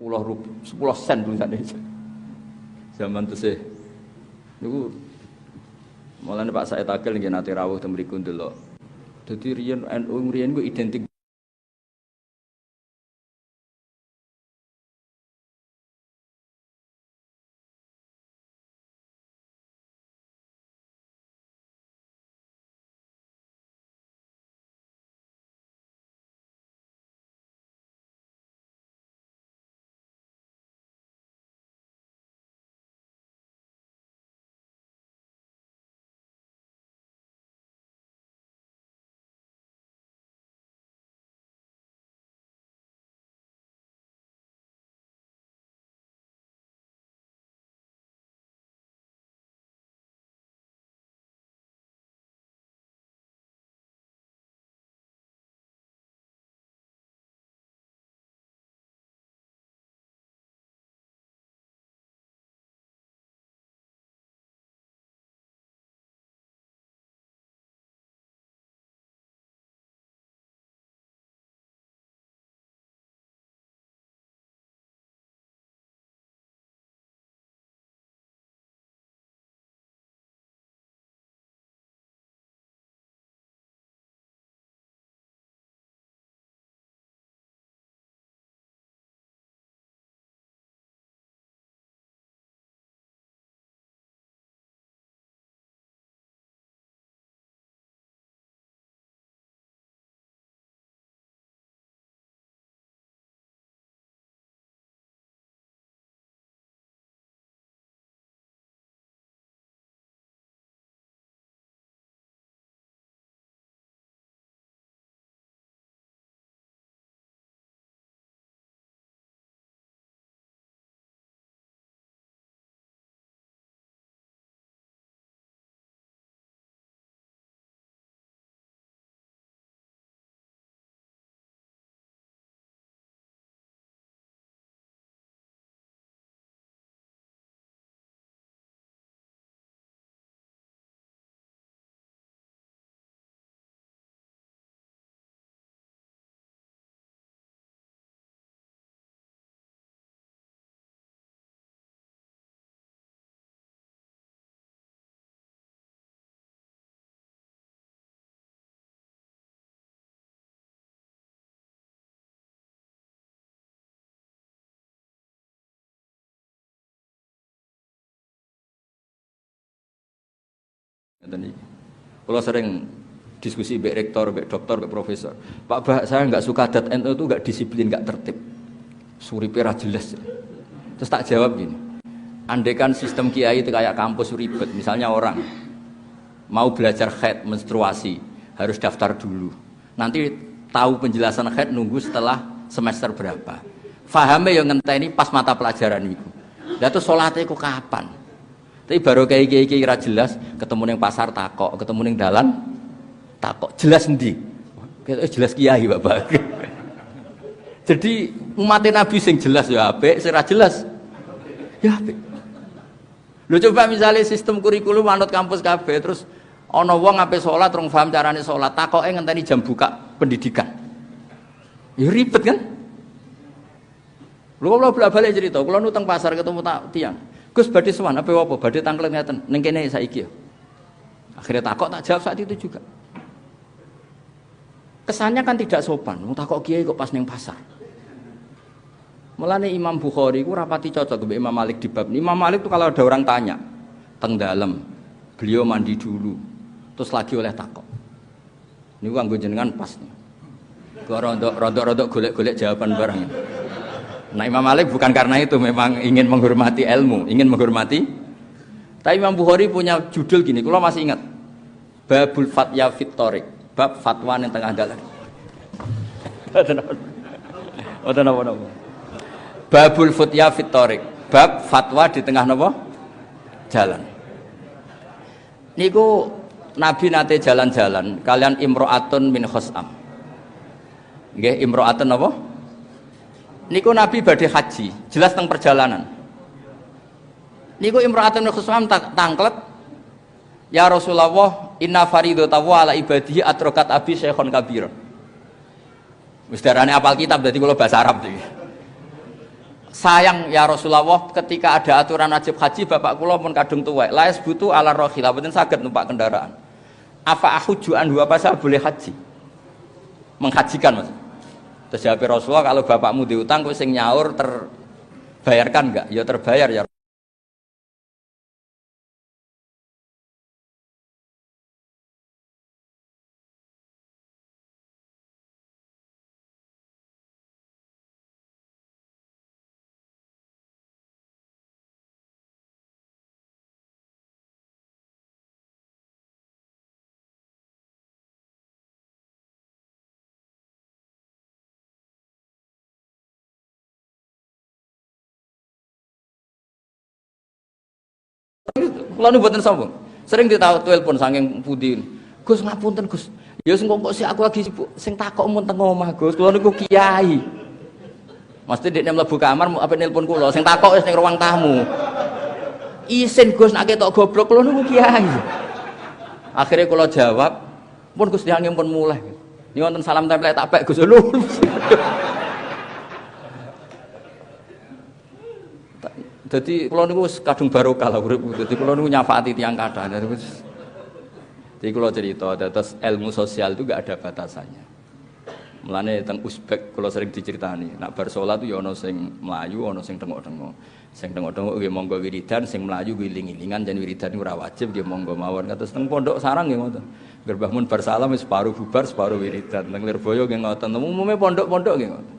10 sen tulisannya. Zaman itu sih. Niku mulane Pak Said Akil nggih nate rawuh teng mriku ndelok. Dadi riyen NU riyen ku identik kalau sering diskusi mbek rektor, mbek dokter, mbek profesor. Pak Bah, saya nggak suka adat NU itu nggak disiplin, nggak tertib. Suripe ra jelas. Terus tak jawab gini. Andai kan sistem kiai itu kayak kampus ribet, misalnya orang mau belajar haid menstruasi harus daftar dulu. Nanti tahu penjelasan haid nunggu setelah semester berapa. Fahamnya yang ngenteni pas mata pelajaran itu. Lah terus salate iku kapan? Tapi baru kayak kira jelas, ketemu neng pasar takok, ketemu neng dalan takok, jelas ndi? Jelas kiai Bapak. Jadi umat Nabi sing jelas ya apik, sing ra jelas ya apik. Lho coba misalnya sistem kurikulum manut kampus kabeh terus ana wong ape salat rong paham carane salat, takoke ngenteni jam buka pendidikan. Ya ribet kan? Lho kula bolak-balik cerita, kula nuteng pasar ketemu tiang. Gus badhe sowan apa badhe tanglet ngeten ning kene saiki ya. Akhirnya takok tak jawab saat itu juga. Kesannya kan tidak sopan, wong takok kiai kok pas ning pasar. Mulane Imam Bukhari ku rapati cocok mbek Imam Malik di bab ini. Imam Malik tuh kalau ada orang tanya teng dalem, beliau mandi dulu, terus lagi oleh takok. Niku kanggo jenengan pas. Kok rodok-rodok golek-golek jawaban bareng. Nah Imam Malik bukan karena itu, memang ingin menghormati ilmu, ingin menghormati. Tapi Imam Bukhari punya judul gini, kalau masih ingat, Babul Fatya Fit Thoriq, bab fatwa yang tengah jalan. Babul Fatya Fit Thoriq, bab fatwa di tengah napa? Jalan. Niku Nabi nate jalan-jalan, kalian imro'atun min khos'am. Nggih, imro'atun napa? Niku Nabi badhe haji, jelas teng perjalanan. Niku imra'atun min khusam tangklet, ya Rasulullah, inna faridatahu ala ibadihi atrokat abi syekhon kabir. Wis darane apal kitab dadi kula bahasa Arab iki. sayang ya Rasulullah ketika ada aturan wajib haji bapak kula pun kadung tuwek. La yasbutu ala rahilah mboten saged numpak kendaraan. Apa ahuju anhu apa saya boleh haji? Menghajikan Mas. Terus jawab Rasulullah kalau bapakmu diutang kowe sing nyaur terbayarkan enggak? Ya terbayar ya. Kula nu mboten sombong. Sering ditahu telepon saking pundi. Gus ngapunten Gus. Ya sing kok sik aku lagi sibuk sing takok mun teng omah Gus. Kula niku kiai. Mesti dekne mlebu kamar apa nelpon kula sing takok wis ning ruang tamu. Isin Gus nek ketok goblok kula niku kiai. Akhirnya kula jawab, "Pun Gus tiyang pun mulai." Ini wonten salam tempel tak pek Gus lho. Jadi kalau niku kadung barokah lah urip. Jadi kalau niku nyafaati tiyang kathah. Jadi kalau cerita, terus ilmu sosial itu gak ada batasannya. Mulane teng Uzbek kalau sering diceritani, nak bar salat itu ya ana sing mlayu, ana sing tengok-tengok. Sing tengok-tengok nggih monggo wiridan, sing mlayu wiling-wilingan jan wiridan ora wajib nggih monggo mawon. Kados teng pondok sarang nggih ngoten. Gerbah mun bar salam wis separuh bubar, separuh wiridan. Teng Lirboyo nggih ngoten. Umume pondok-pondok nggih ngoten.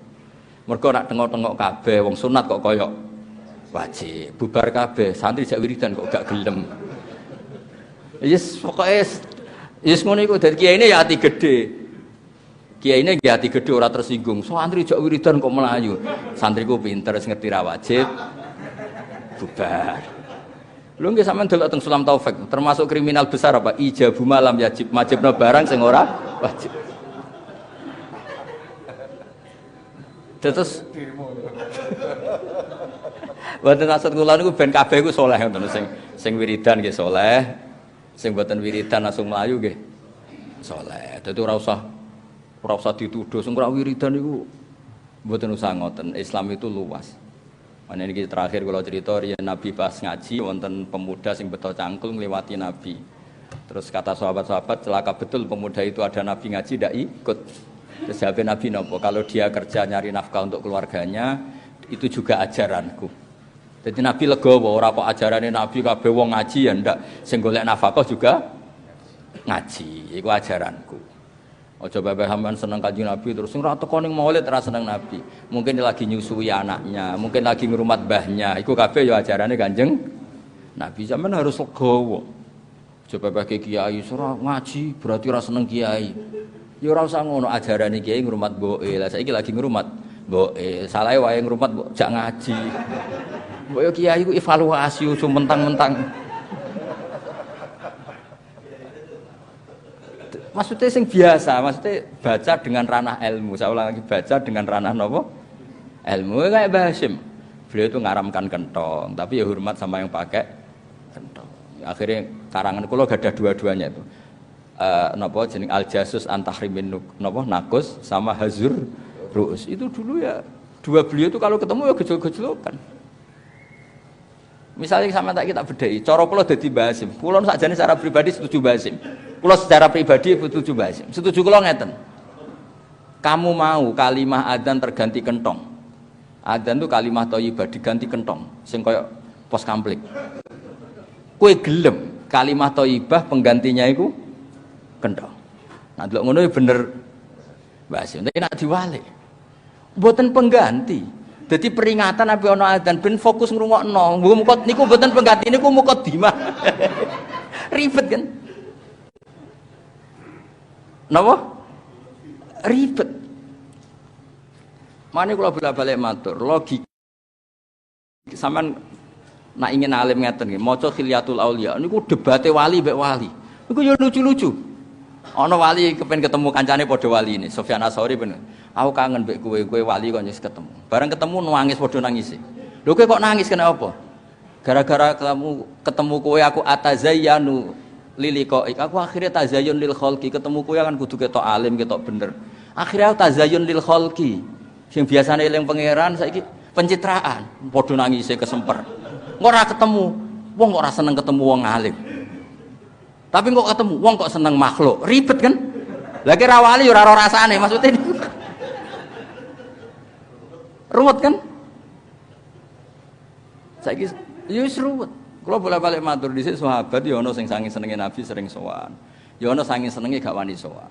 Mergo nak tengok-tengok kabeh wong sunat kok koyok wajib bubar kabeh santri jak wiridan kok gak gelem. Yes pokoke yes ngono iku dadi kiyaine ya ati gedhe. Kiyaine nggih ati gedhe ora tersinggung. Santri jak wiridan kok melayu. Santriku pinter wis ngerti ra wajib bubar. Lho nggih sampean delok teng Sulam Taufik termasuk kriminal besar apa ijabu malam wajib majibna barang sing ora wajib. Terus mboten maksud kula niku ben kabeh iku saleh ngoten sing wiridan nggih saleh, sing mboten wiridan langsung mlayu nggih saleh. Dadi ora usah dituduh sing ora wiridan niku mboten usah ngoten. Islam itu luas. Ana niki terakhir kula cerita riyen Nabi pas ngaji wonten pemuda sing beto cangkul ngliwati Nabi. Terus kata sahabat-sahabat celaka betul pemuda itu ada Nabi ngaji ndak ikut. Terus jawab Nabi napa kalau dia kerja nyari nafkah untuk keluarganya itu juga ajaranku. Jadi Nabi legowo, ora kok ajarane Nabi kabeh wong ngaji ya ndak, sing golek nafkah juga ngaji, iku ajaranku. Aja bae sampean seneng Kanjeng Nabi terus sing ora teko ning maulid ora seneng Nabi. Mungkin dia lagi nyusui anaknya, mungkin lagi ngrumat mbahnya, iku kabeh ya ajarane Kanjeng Nabi. Sampean harus legowo. Aja bae kiai ora ngaji berarti ora seneng kiai. Ya ora usah ngono, ajarane kiai ngrumat mboke. Lah saiki lagi ngrumat mboke, salahe wae ngrumat mbok jak ngaji. Mbok yo kiai ku evaluasi cuma mentang-mentang. Maksudnya sing biasa, maksudnya baca dengan ranah ilmu. Saya ulang lagi baca dengan ranah napa? Ilmu kayak Mbah Hasyim. Beliau itu ngaramkan kentong, tapi ya hormat sama yang pakai kentong. Akhirnya karangan kula gadah dua-duanya itu. Napa jeneng Al-Jasus Antahrimin napa Nakus sama Hazur Ru'us. Itu dulu ya dua beliau itu kalau ketemu ya gejol-gejolokan. Misalnya sama tak kita bedai, cara kula dadi Mbah Hasyim. Kula sakjane secara pribadi setuju Mbah Hasyim. Kula secara pribadi setuju Mbah Hasyim. Setuju kula ngeten. Kamu mau kalimah adzan terganti kentong. Adzan itu kalimah thayyibah diganti kentong sing kaya pos kamplik. Kowe gelem kalimah thayyibah penggantinya iku kentong. Nah delok ngono bener Mbah Hasyim. Nek nak diwalik. Mboten pengganti. Jadi peringatan Nabi ono adzan ben fokus ngrungokno. Muga niku mboten pengganti niku mukadimah. Ribet kan? Napa? Ribet. Mane kula bolak-balik matur, logika sampean nak ingin alim ngeten nggih, maca Khilyatul Auliya niku debate wali mbek wali. Niku yo lucu-lucu. Ana wali kepen ketemu kancane padha wali ini, Sufyan Ats-Tsauri bener. Aku kangen mbek kowe wali kok nyis ketemu. Bareng ketemu nangis padha nangis. Lho kowe kok nangis kenapa? Gara-gara ketemu kowe aku atazayyanu liliqaik. Aku akhirnya tazayyun lil khalqi, ketemu kowe kan kudu ketok alim, ketok bener. Akhirnya aku tazayyun lil khalqi. Sing biasane eling pangeran saiki pencitraan, padha nangise kesemper. Engko ora ketemu, wong kok ora seneng ketemu wong alim. Tapi kok ketemu wong kok seneng makhluk, ribet kan? Lah ki ra wali ora ora rasane maksudnya. Ruwet kan? Saiki yo wis ruwet. Kula bolak-balik matur dhisik sahabat ya ana sing saking senenge Nabi sering sowan. Ya ana saking senenge gak wani sowan.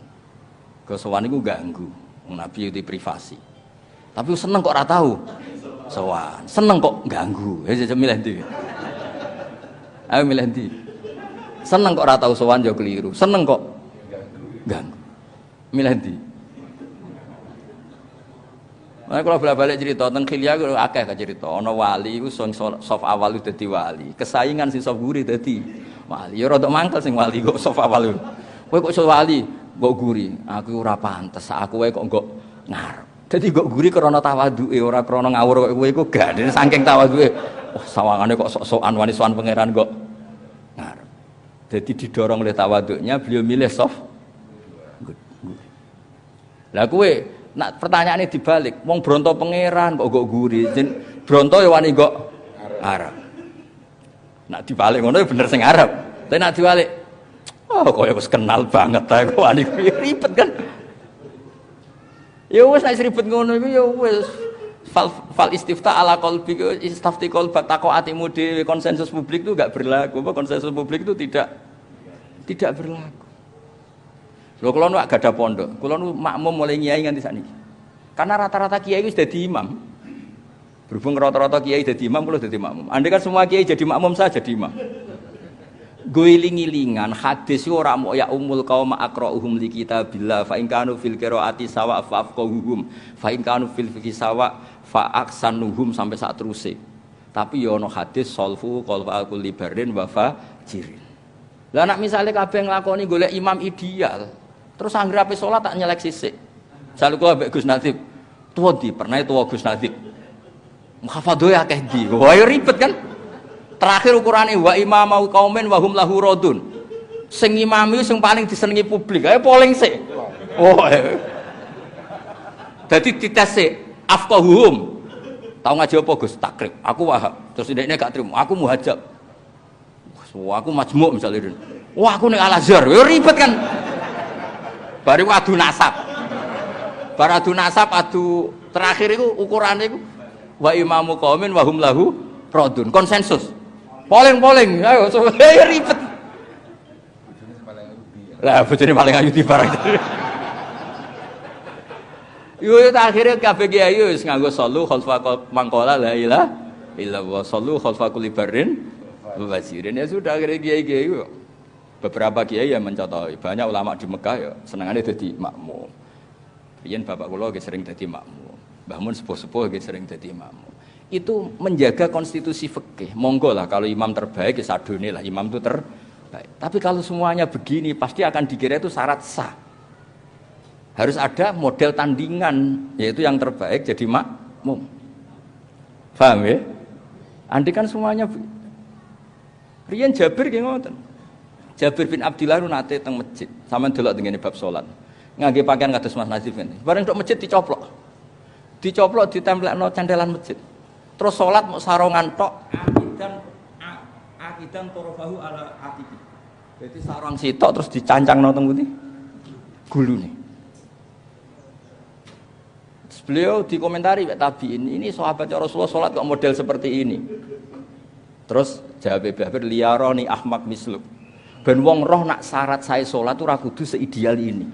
Go sowan iku ganggu. Nabi itu privasi. Tapi seneng kok ora tahu sowan. Seneng kok ganggu. Ya milih ndi? Ayo milih ndi? Seneng kok ora tahu sowan yo keliru. Seneng kok ganggu. Milih ndi? Nah, kalau bolak-balik cerita tentang Khilya itu akeh cerita. Ono wali itu soft awal itu dadi wali. Kesaingan si soft guri dadi wali. Ya rada mangkel sing wali kok soft awal itu. Kowe kok iso wali, kok guri. Aku ora pantes, aku wae kok nggo ngarep. Dadi kok guri krana tawaduke ora krana ngawur kok kowe iku gak dene saking tawaduke. Wah, sawangane kok sok-sokan wani sowan pangeran kok ngarep. Dadi didorong oleh tawaduknya beliau milih soft guri. Lah kowe nak pertanyaannya dibalik, wong bronto pangeran kok guri, jen bronto ya wani kok Arab. Nak dibalik ngono ya bener sing Arab. Tapi nak dibalik, oh kok ya wis kenal banget ta kok wani ribet kan. Ya wis nek ribet ngono iku ya wis fal istifta ala qalbi istafti qalbak tako atimu dhewe konsensus publik itu enggak berlaku. Apa konsensus publik itu tidak berlaku. Lho kula nu gak ada pondok, kula nu makmum mulai nyai nganti sakniki. Karena rata-rata kiai wis dadi imam. Berhubung rata-rata kiai dadi imam, kula dadi makmum. Andai kan semua kiai jadi makmum saya jadi imam. Goeling-ilingan hadis ora mok ya umul qaum aqra'uhum li kitabillah fa in kanu fil qiraati sawa fa afqahuhum fa in kanu fil fiqhi sawa fa aksanuhum sampai sak teruse. Tapi ya ana hadis solfu qalfa kulli barin wa fajirin. Lah nek misale kabeh nglakoni golek imam ideal, terus anggere ape salat tak nyelek sisik. Jalu kula mbek Gus Nadib. Tuwa ndi? Pernah tuwa Gus Nadib. Muhafadhoe akeh ndi? Wah ya ribet kan? Terakhir ukurane wa imamau qaumin wa hum lahu radun. Sing imami sing paling disenengi publik. Ayo polling sik. Oh. Dadi dites sik afqahuhum. Tahu ngaji apa Gus? Takrib. Aku Wahab. Terus ndekne gak trimo. Aku muhajab. Wah, aku majmuk misalnya. Wah, aku ning Al-Azhar. Ya ribet kan. Bari adu nasab. Bar adu nasab adu terakhir iku ukurane iku wa imamu qaumin wa hum lahu radun. Konsensus. Polling. Ayo ya ribet. Lah bojone paling ayu di barang. Yo akhire kabeh kiai wis nganggo sallu khalfa mangkola la ilaha illallah sallu khalfa kulli barrin wazirin. Ya sudah akhirnya kiai-kiai beberapa kiai yang mencontohi. Banyak ulama di Mekah ya senengannya jadi makmum. Riyen bapak kula nggih sering dadi makmum. Mbah Mun sepuh-sepuh nggih sering dadi makmum. Itu menjaga konstitusi fikih. Monggo lah kalau imam terbaik ya sadone lah imam itu terbaik. Tapi kalau semuanya begini pasti akan dikira itu syarat sah. Harus ada model tandingan yaitu yang terbaik jadi makmum. Paham ya? Andai kan semuanya riyen Jabir nggih ngoten. Jabir bin Abdillah nate teng masjid, sampean delok tengene bab salat. Ngangge pakaian kados Mas Nazif ngene. Bareng tok masjid dicoplok. Dicoplok ditemplekno candelan masjid. Terus salat mok sarongan tok akidan torofahu ala atiqi. Jadi sarong sitok terus dicancangno teng pundi? Gulune. Beliau dikomentari Pak Tabiin, ini sahabat Rasulullah salat kok model seperti ini. Terus jawab Jabir liyaroni ahmak misluk. Ben wong roh nak syarat saya salat ora kudu seideal ini.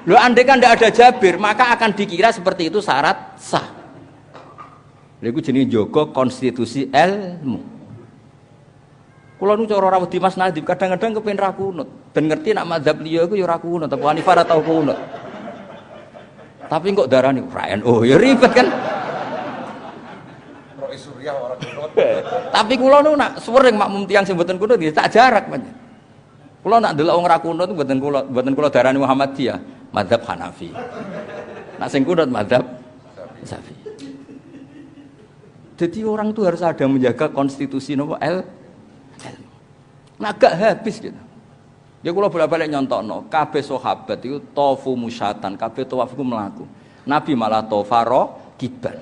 Lho andai kan ndak ada Jabir, maka akan dikira seperti itu syarat sah. Lha iku jenenge jaga konstitusi ilmu. Kula nu cara rawuh di Mas Nadib kadang-kadang kepen ra kunut. Ben ngerti nak mazhab liya iku ya ora kunut, Abu Hanifah ora tau kunut. Tapi kok darani ra NU ya ribet kan. Suriah ora kunut. Tapi kula nu nak sering makmum tiyang sing mboten kunut ya tak jarak panjen. Kula nak ndelok wong ra kunut mboten kula darani Muhammadiyah, mazhab Hanafi. Nak sing kunut mazhab Syafi'i. Jadi orang itu harus ada menjaga konstitusi nopo ilmu. Nah gak habis gitu. Ya kula bolak-balik nyontokno, kabeh sahabat itu tofu musyatan, kabeh tawaf iku mlaku. Nabi malah tofaro kiban.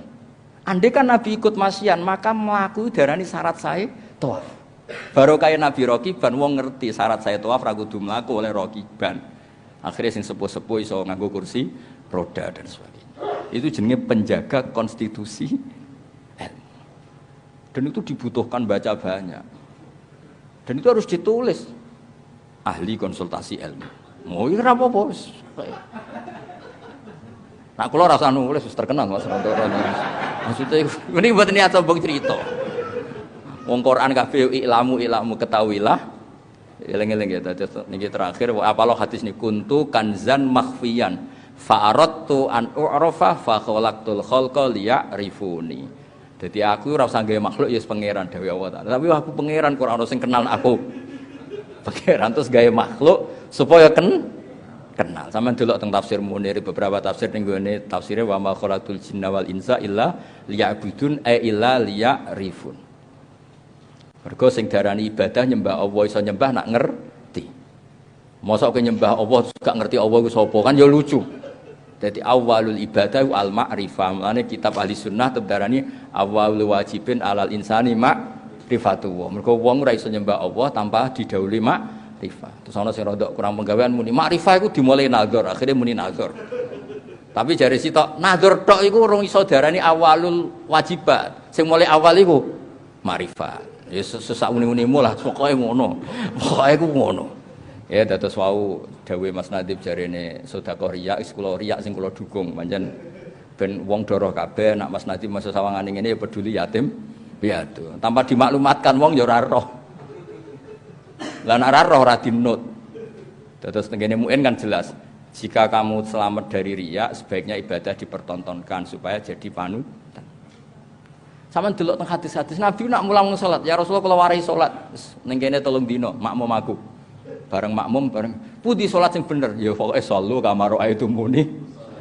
Andai kan Nabi ikut masyian, maka mlaku darani syarat saya tawaf. Baru kaya Nabi Rokiban, wong ngerti syarat saya tawaf ra kudu mlaku oleh Rokiban. Akhirnya sing sepuh-sepuh iso nganggo kursi roda dan sebagainya. Itu jenenge penjaga konstitusi ilmu. Dan itu dibutuhkan baca banyak. Dan itu harus ditulis. Ahli konsultasi ilmu. Mau ya ora apa-apa. Nah, kula rasa nulis wis terkenal Mas Rantoro. Maksudnya ini buat niat sombong cerita. Wong Quran kabeh ilmu ketahuilah. Eling-eling ya dadi niki terakhir apalo hadis niku kuntu kanzan makhfiyan fa aradtu an u'rafa fa khalaqtul khalqa liya'rifuni. Dadi aku ora usah gawe makhluk ya pangeran dawuh Allah Ta'ala. Tapi aku pangeran kok ora sing kenal aku. Pangeran terus gawe makhluk supaya kenal. Sampeyan delok teng tafsir Munir beberapa tafsir ning gone tafsire wa ma khalaqtul jinna wal insa illa liya'budun illa liya'rifun. Mergo sing darani ibadah nyembah Allah iso nyembah nak ngerti. Mosok ke nyembah Allah gak ngerti Allah ku sapa kan ya lucu. Dadi awalul ibadah al ma'rifah. Mulane kitab ahli sunnah darani awalul wajibin alal insani ma'rifatullah. Mergo wong ora iso nyembah Allah tanpa didhawuhi ma'rifah. Terus ana sing rada kurang penggawean muni ma'rifah iku dimulai nazar, akhirnya muni nazar. Tapi jare sitok nazar tok iku urung iso darani awalul wajibat. Sing mulai awal iku ma'rifah. Ya sesak uni-unimu lah, pokoke ngono. Pokoke ku ngono. Ya dados wau dawuh Mas Nadib jarene sedekah riya, kula riya sing kula dukung. Pancen ben wong doroh kabeh nek Mas Nadib masa sawangane ngene ya peduli yatim piatu. Tanpa dimaklumatkan wong ya ora roh. Lah nek ora roh ora dinut. Dados tengene muin kan jelas. Jika kamu selamat dari riya, sebaiknya ibadah dipertontonkan supaya jadi panutan. Sampeyan delok teng hadis-hadis Nabi nak mulang salat, ya Rasulullah kula warai salat ning kene 3 dina, makmum aku. Bareng makmum bareng pundi salat sing bener? Ya pokoke sallu kama raaitu muni.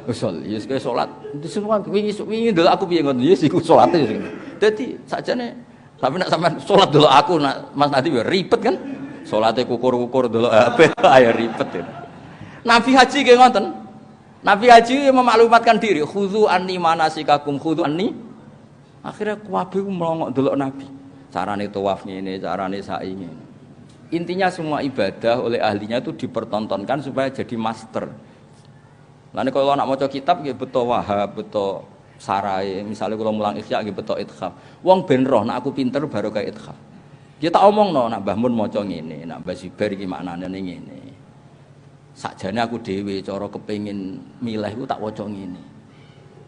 Usul, ya kowe salat. Semua wingi delok aku piye ngono, ya iku salate. Dadi sakjane tapi nak sampean salat delok aku nak Mas Nadib ya ribet kan? Salate kukur-kukur delok HP ayo ribet ya. Nabi haji nggih ngoten. Nabi haji memaklumatkan diri, khudzu anni manasikakum khudzu anni. Akhirnya kabeh melongok delok Nabi. Carane tawaf ngene, carane sa'i ngene. Intinya semua ibadah oleh ahlinya itu dipertontonkan supaya jadi master. Lane kalau nak maca kitab nggih beto Wahab, beto Sarai, misalnya kalau mulang Ikhya nggih beto Idkhaf. Wong ben roh nak aku pinter baru kaya Idkhaf. Dia tak omongno nak Mbah Mun maca ngene, nak Mbah Zubair iki maknane ngene. Sakjane aku dhewe cara kepengin milih ku tak waca ngene.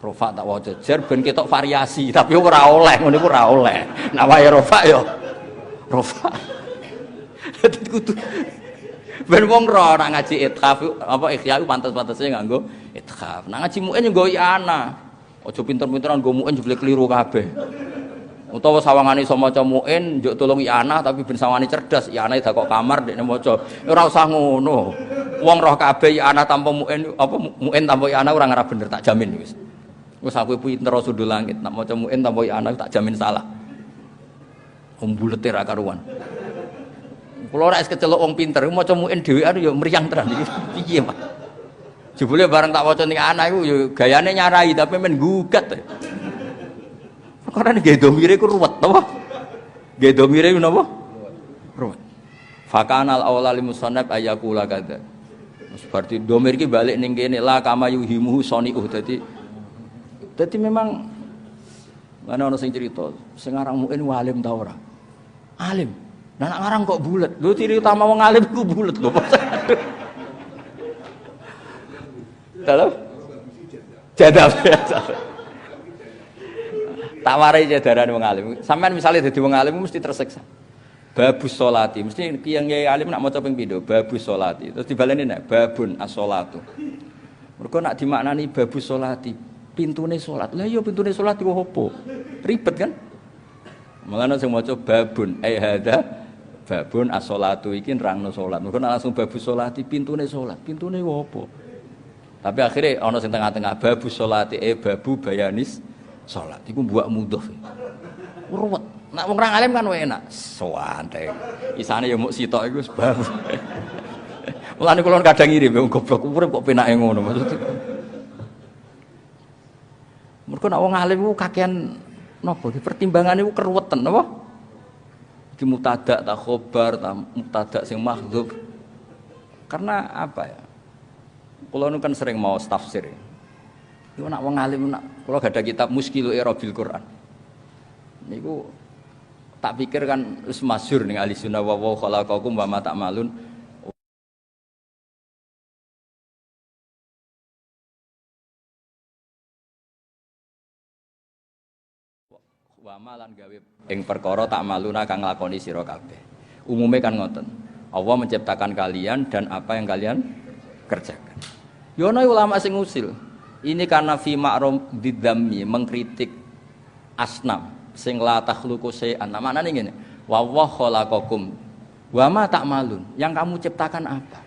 Rofa tak waca jar ben ketok variasi, tapi ora oleh, ngono iku ora oleh. Nek wae rofa ya rofa. Dadi kudu ben wong ro nak ngaji idkhaf apa ikhya pantes-pantese nganggo idkhaf. Nak ngaji muin yo nggo ana. Aja pinter-pinteran nggo muin jebule keliru kabeh. Utawa sawangane iso maca muin njuk tulung ana tapi ben sawangane cerdas, ana dak kok kamar dekne maca. Ora usah ngono. Wong roh kabeh ana tanpa muin apa muin tanpa ana ora ngarep bener tak jamin wis. Wes aku pinter sudul langit, nak maca muin tanpa anak tak jamin salah. Mbulete ra karuan. Kula ora es kecelok wong pinter, maca muin dhewean ya mriyang tenan iki. Piye, Pak? Jebule bareng tak waca ning anak iku ya gayane nyarai tapi men gugat. Karena nggih domire ku ruwet apa? Nggih domire ku napa? Ruwet. Fakanal awla lil musannaf ayaqula kadza. Wis berarti domir iki balik ning kene la kama yuhimu soni'uh dadi memang ana sing cerita sing aran muin alim ta ora? Alim. Lah nek ngarang kok bulet. Lho ciri utama wong alim ku bulet lho. Dalam jadab. Tak warai jadaran wong alim. Sampeyan misale dadi wong alim mesti tersiksa. Babus sholati, mesti kiai alim nak maca ping pindho, babus sholati. Terus dibaleni nek babun as-sholatu. Mergo nak dimaknani babus sholati, pintune salat. Lah iya pintune salat iku opo? Ribet kan? Mulane sing maca babun hadza babun as-sholatu iki nerangno salat. Mergo langsung babus sholati pintune salat. Pintune opo? Tapi akhirnya ana sing tengah-tengah babus sholati babu bayanis salat. Iku mbuak mudhof. Ruwet. Nek wong orang alim kan enak. Santai. Isane ya muk sitok iku sebab. Mulane kula kadang ngiri wong goblok urip kok penake ngono maksud. Mergo nek wong alim ku kakean Napa iki pertimbangane ku keruweten napa? Iki mubtada ta khobar ta mubtada sing mahdzuf. Karena apa ya? Kula nu kan sering mau tafsir. Iku nak wong alim nak kula gadah kitab Muskilul I'rabil Quran. Niku tak pikir kan wis masyhur ning ahli sunnah wa khalaqakum wa ma ta'malun. Wa malan gawe ing perkara tak maluna kang nglakoni sira kabeh. Umume kan ngoten. Allah menciptakan kalian dan apa yang kalian kerjakan. Yo ana ulama sing usil. Ini karena fi ma'rum didzammi mengkritik asnam sing la takhluqu syai'an. Maknane ngene. Wa khalaqakum wa ma ta'malun. Yang kamu ciptakan apa?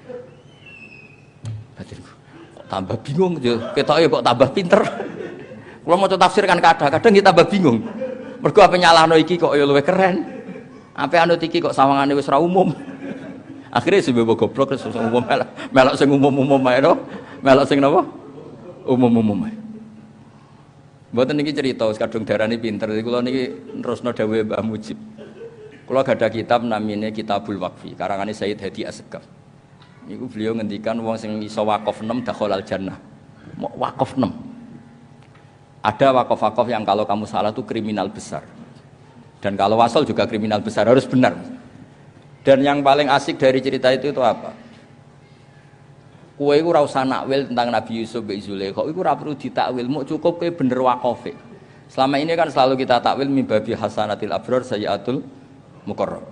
Batinku kok tambah bingung yo. Ketoke kok tambah pinter. Kula maca tafsir kan kadang-kadang kita tambah bingung. Mergo ape nyalahno iki kok ya luwih keren. Ape anut iki kok sawangane wis ora umum. Akhire sing mbok goblok wis umum melok sing umum-umum ae to. Melok sing napa? Umum-umum ae. Mboten niki cerita wis kadung darani pinter. Kula niki nerusno dawuhe Mbah Mujib. Kula gadah kitab namine Kitabul Waqfi, karangane Sayyid Hadi Assegaf. Niku beliau ngendikan wong sing iso wakaf 6 dakhalal jannah. Wakaf 6. Ada wakaf-wakaf yang kalau kamu salah itu kriminal besar. Dan kalau wasal juga kriminal besar, harus benar. Dan yang paling asik dari cerita itu apa? Kowe iku ora usah nakwil tentang Nabi Yusuf mbek Zulaikha, iku ora perlu ditakwil, muk cukup kowe bener waqafe. Selama ini kan selalu kita takwil mimbabi hasanatil abrar sayyiatul muqarrab.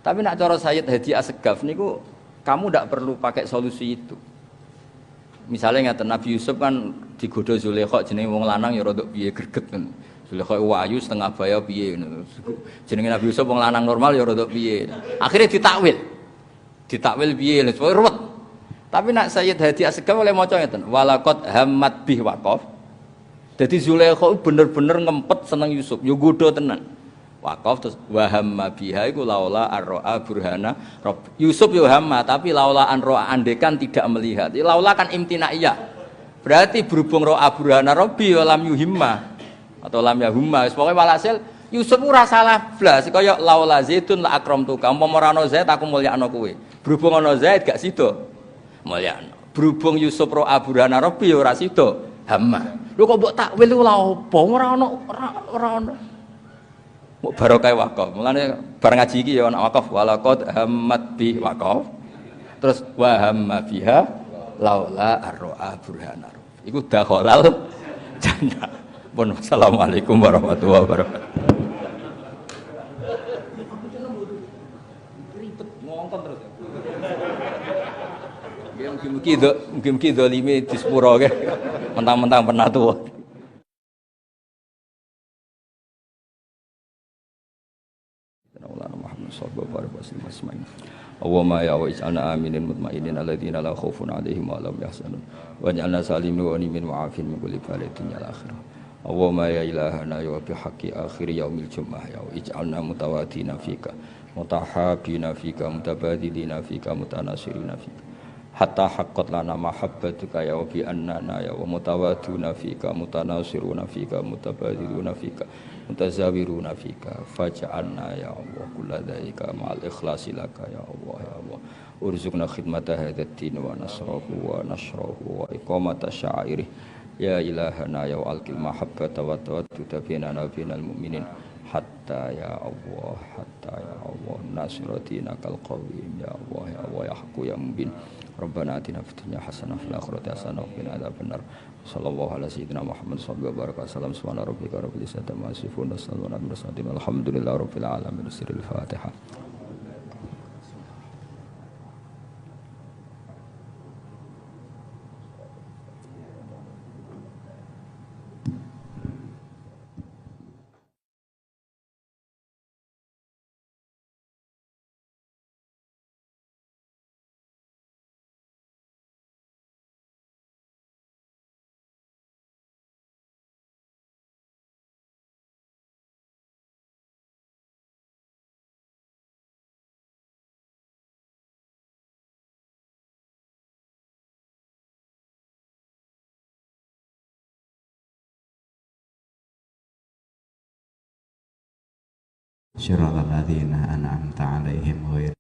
Tapi nak cara Sayyid Hadi Assegaf niku kamu ndak perlu pakai solusi itu. Misalnya ngaten Nabi Yusuf kan digodha Zulaikha jenenge wong lanang ya rada piye greget kan. Zulaikha wayu setengah baya piye ngono. Jenenge Nabi Yusuf wong lanang normal ya rada piye. Akhire ditakwil. Ditakwil piye lho ruwet. Tapi nak Sayyid Hadi Assegaf oleh maca ngeten, walaqad hammat bih waqaf. Dadi Zulaikha bener-bener ngempet seneng Yusuf, yo godha tenan. Waqaf terus wa hamma biha iku laula arroa burhana Rabb. Yusuf yo hamma tapi laula anroa andekan tidak melihat. Laula kan imtinaiyah. Berarti berhubung roa burhana Rabbi lam yuhimma atau lam yahumma. Pokoke walhasil Yusuf ora salah blas kaya laula zaitun la akramtuka. Umpama ora ana Zaid aku mulyakno kowe. Berhubung ana Zaid gak sida mulyakno. Berhubung Yusuf roa burhana Rabbi yo ora sida hamma. Lho kok mbok takwil ku lha opo? Ora ana. Mau barokah wakaf, mulane bareng ngaji iki ya ana wakaf walaqad hammat bi wakaf. Terus wa hamma biha laula arroa burhana. Iku dakhalal jannah. Pun assalamualaikum warahmatullahi wabarakatuh. Ribet ngongkon terus. Mungkin dolime di sepuro ke. Mentang-mentang pernah tuwa. Sallallahu alaihi wasallam. Allahumma ya wa ij'alna aminin mutmainin alladzina la khaufun 'alaihim wa lahum yahzanun waj'alna salimin wa nimin wa 'afin min kulli bala'in ya akhir. Allahumma ya ilahana ya bi haqqi akhir yaumil jumu'ah ya ij'alna mutawadina fika mutahabina fika mutabadilina fika mutanasirina fika hatta haqqat lana mahabbatuka ya bi annana ya wa mutawaduna fika mutanasiruna fika mutabadiluna fika mutazawiruna fika faj'alna ya Allah kulladzaika ma'al ikhlasi laka ya Allah ya Allah urzuqna khidmata hadzal din wa nasrahu wa iqamata sya'irih ya ilahana ya alqil mahabbata wa tawadduda bainana bainal mu'minin hatta ya Allah nasiratina kal qawim ya Allah ya haqqu ya mubin Rabbana atina fid dunya hasanah fil akhirati hasanah wa qina adzabannar. Sallallahu ala sayyidina Muhammad sallallahu alaihi wasallam. Subhana rabbika rabbil izzati amma yasifun wa salamun alal mursalin. Alhamdulillahi rabbil alamin. Sirrul Fatihah. صراط الذين أنعمت عليهم غير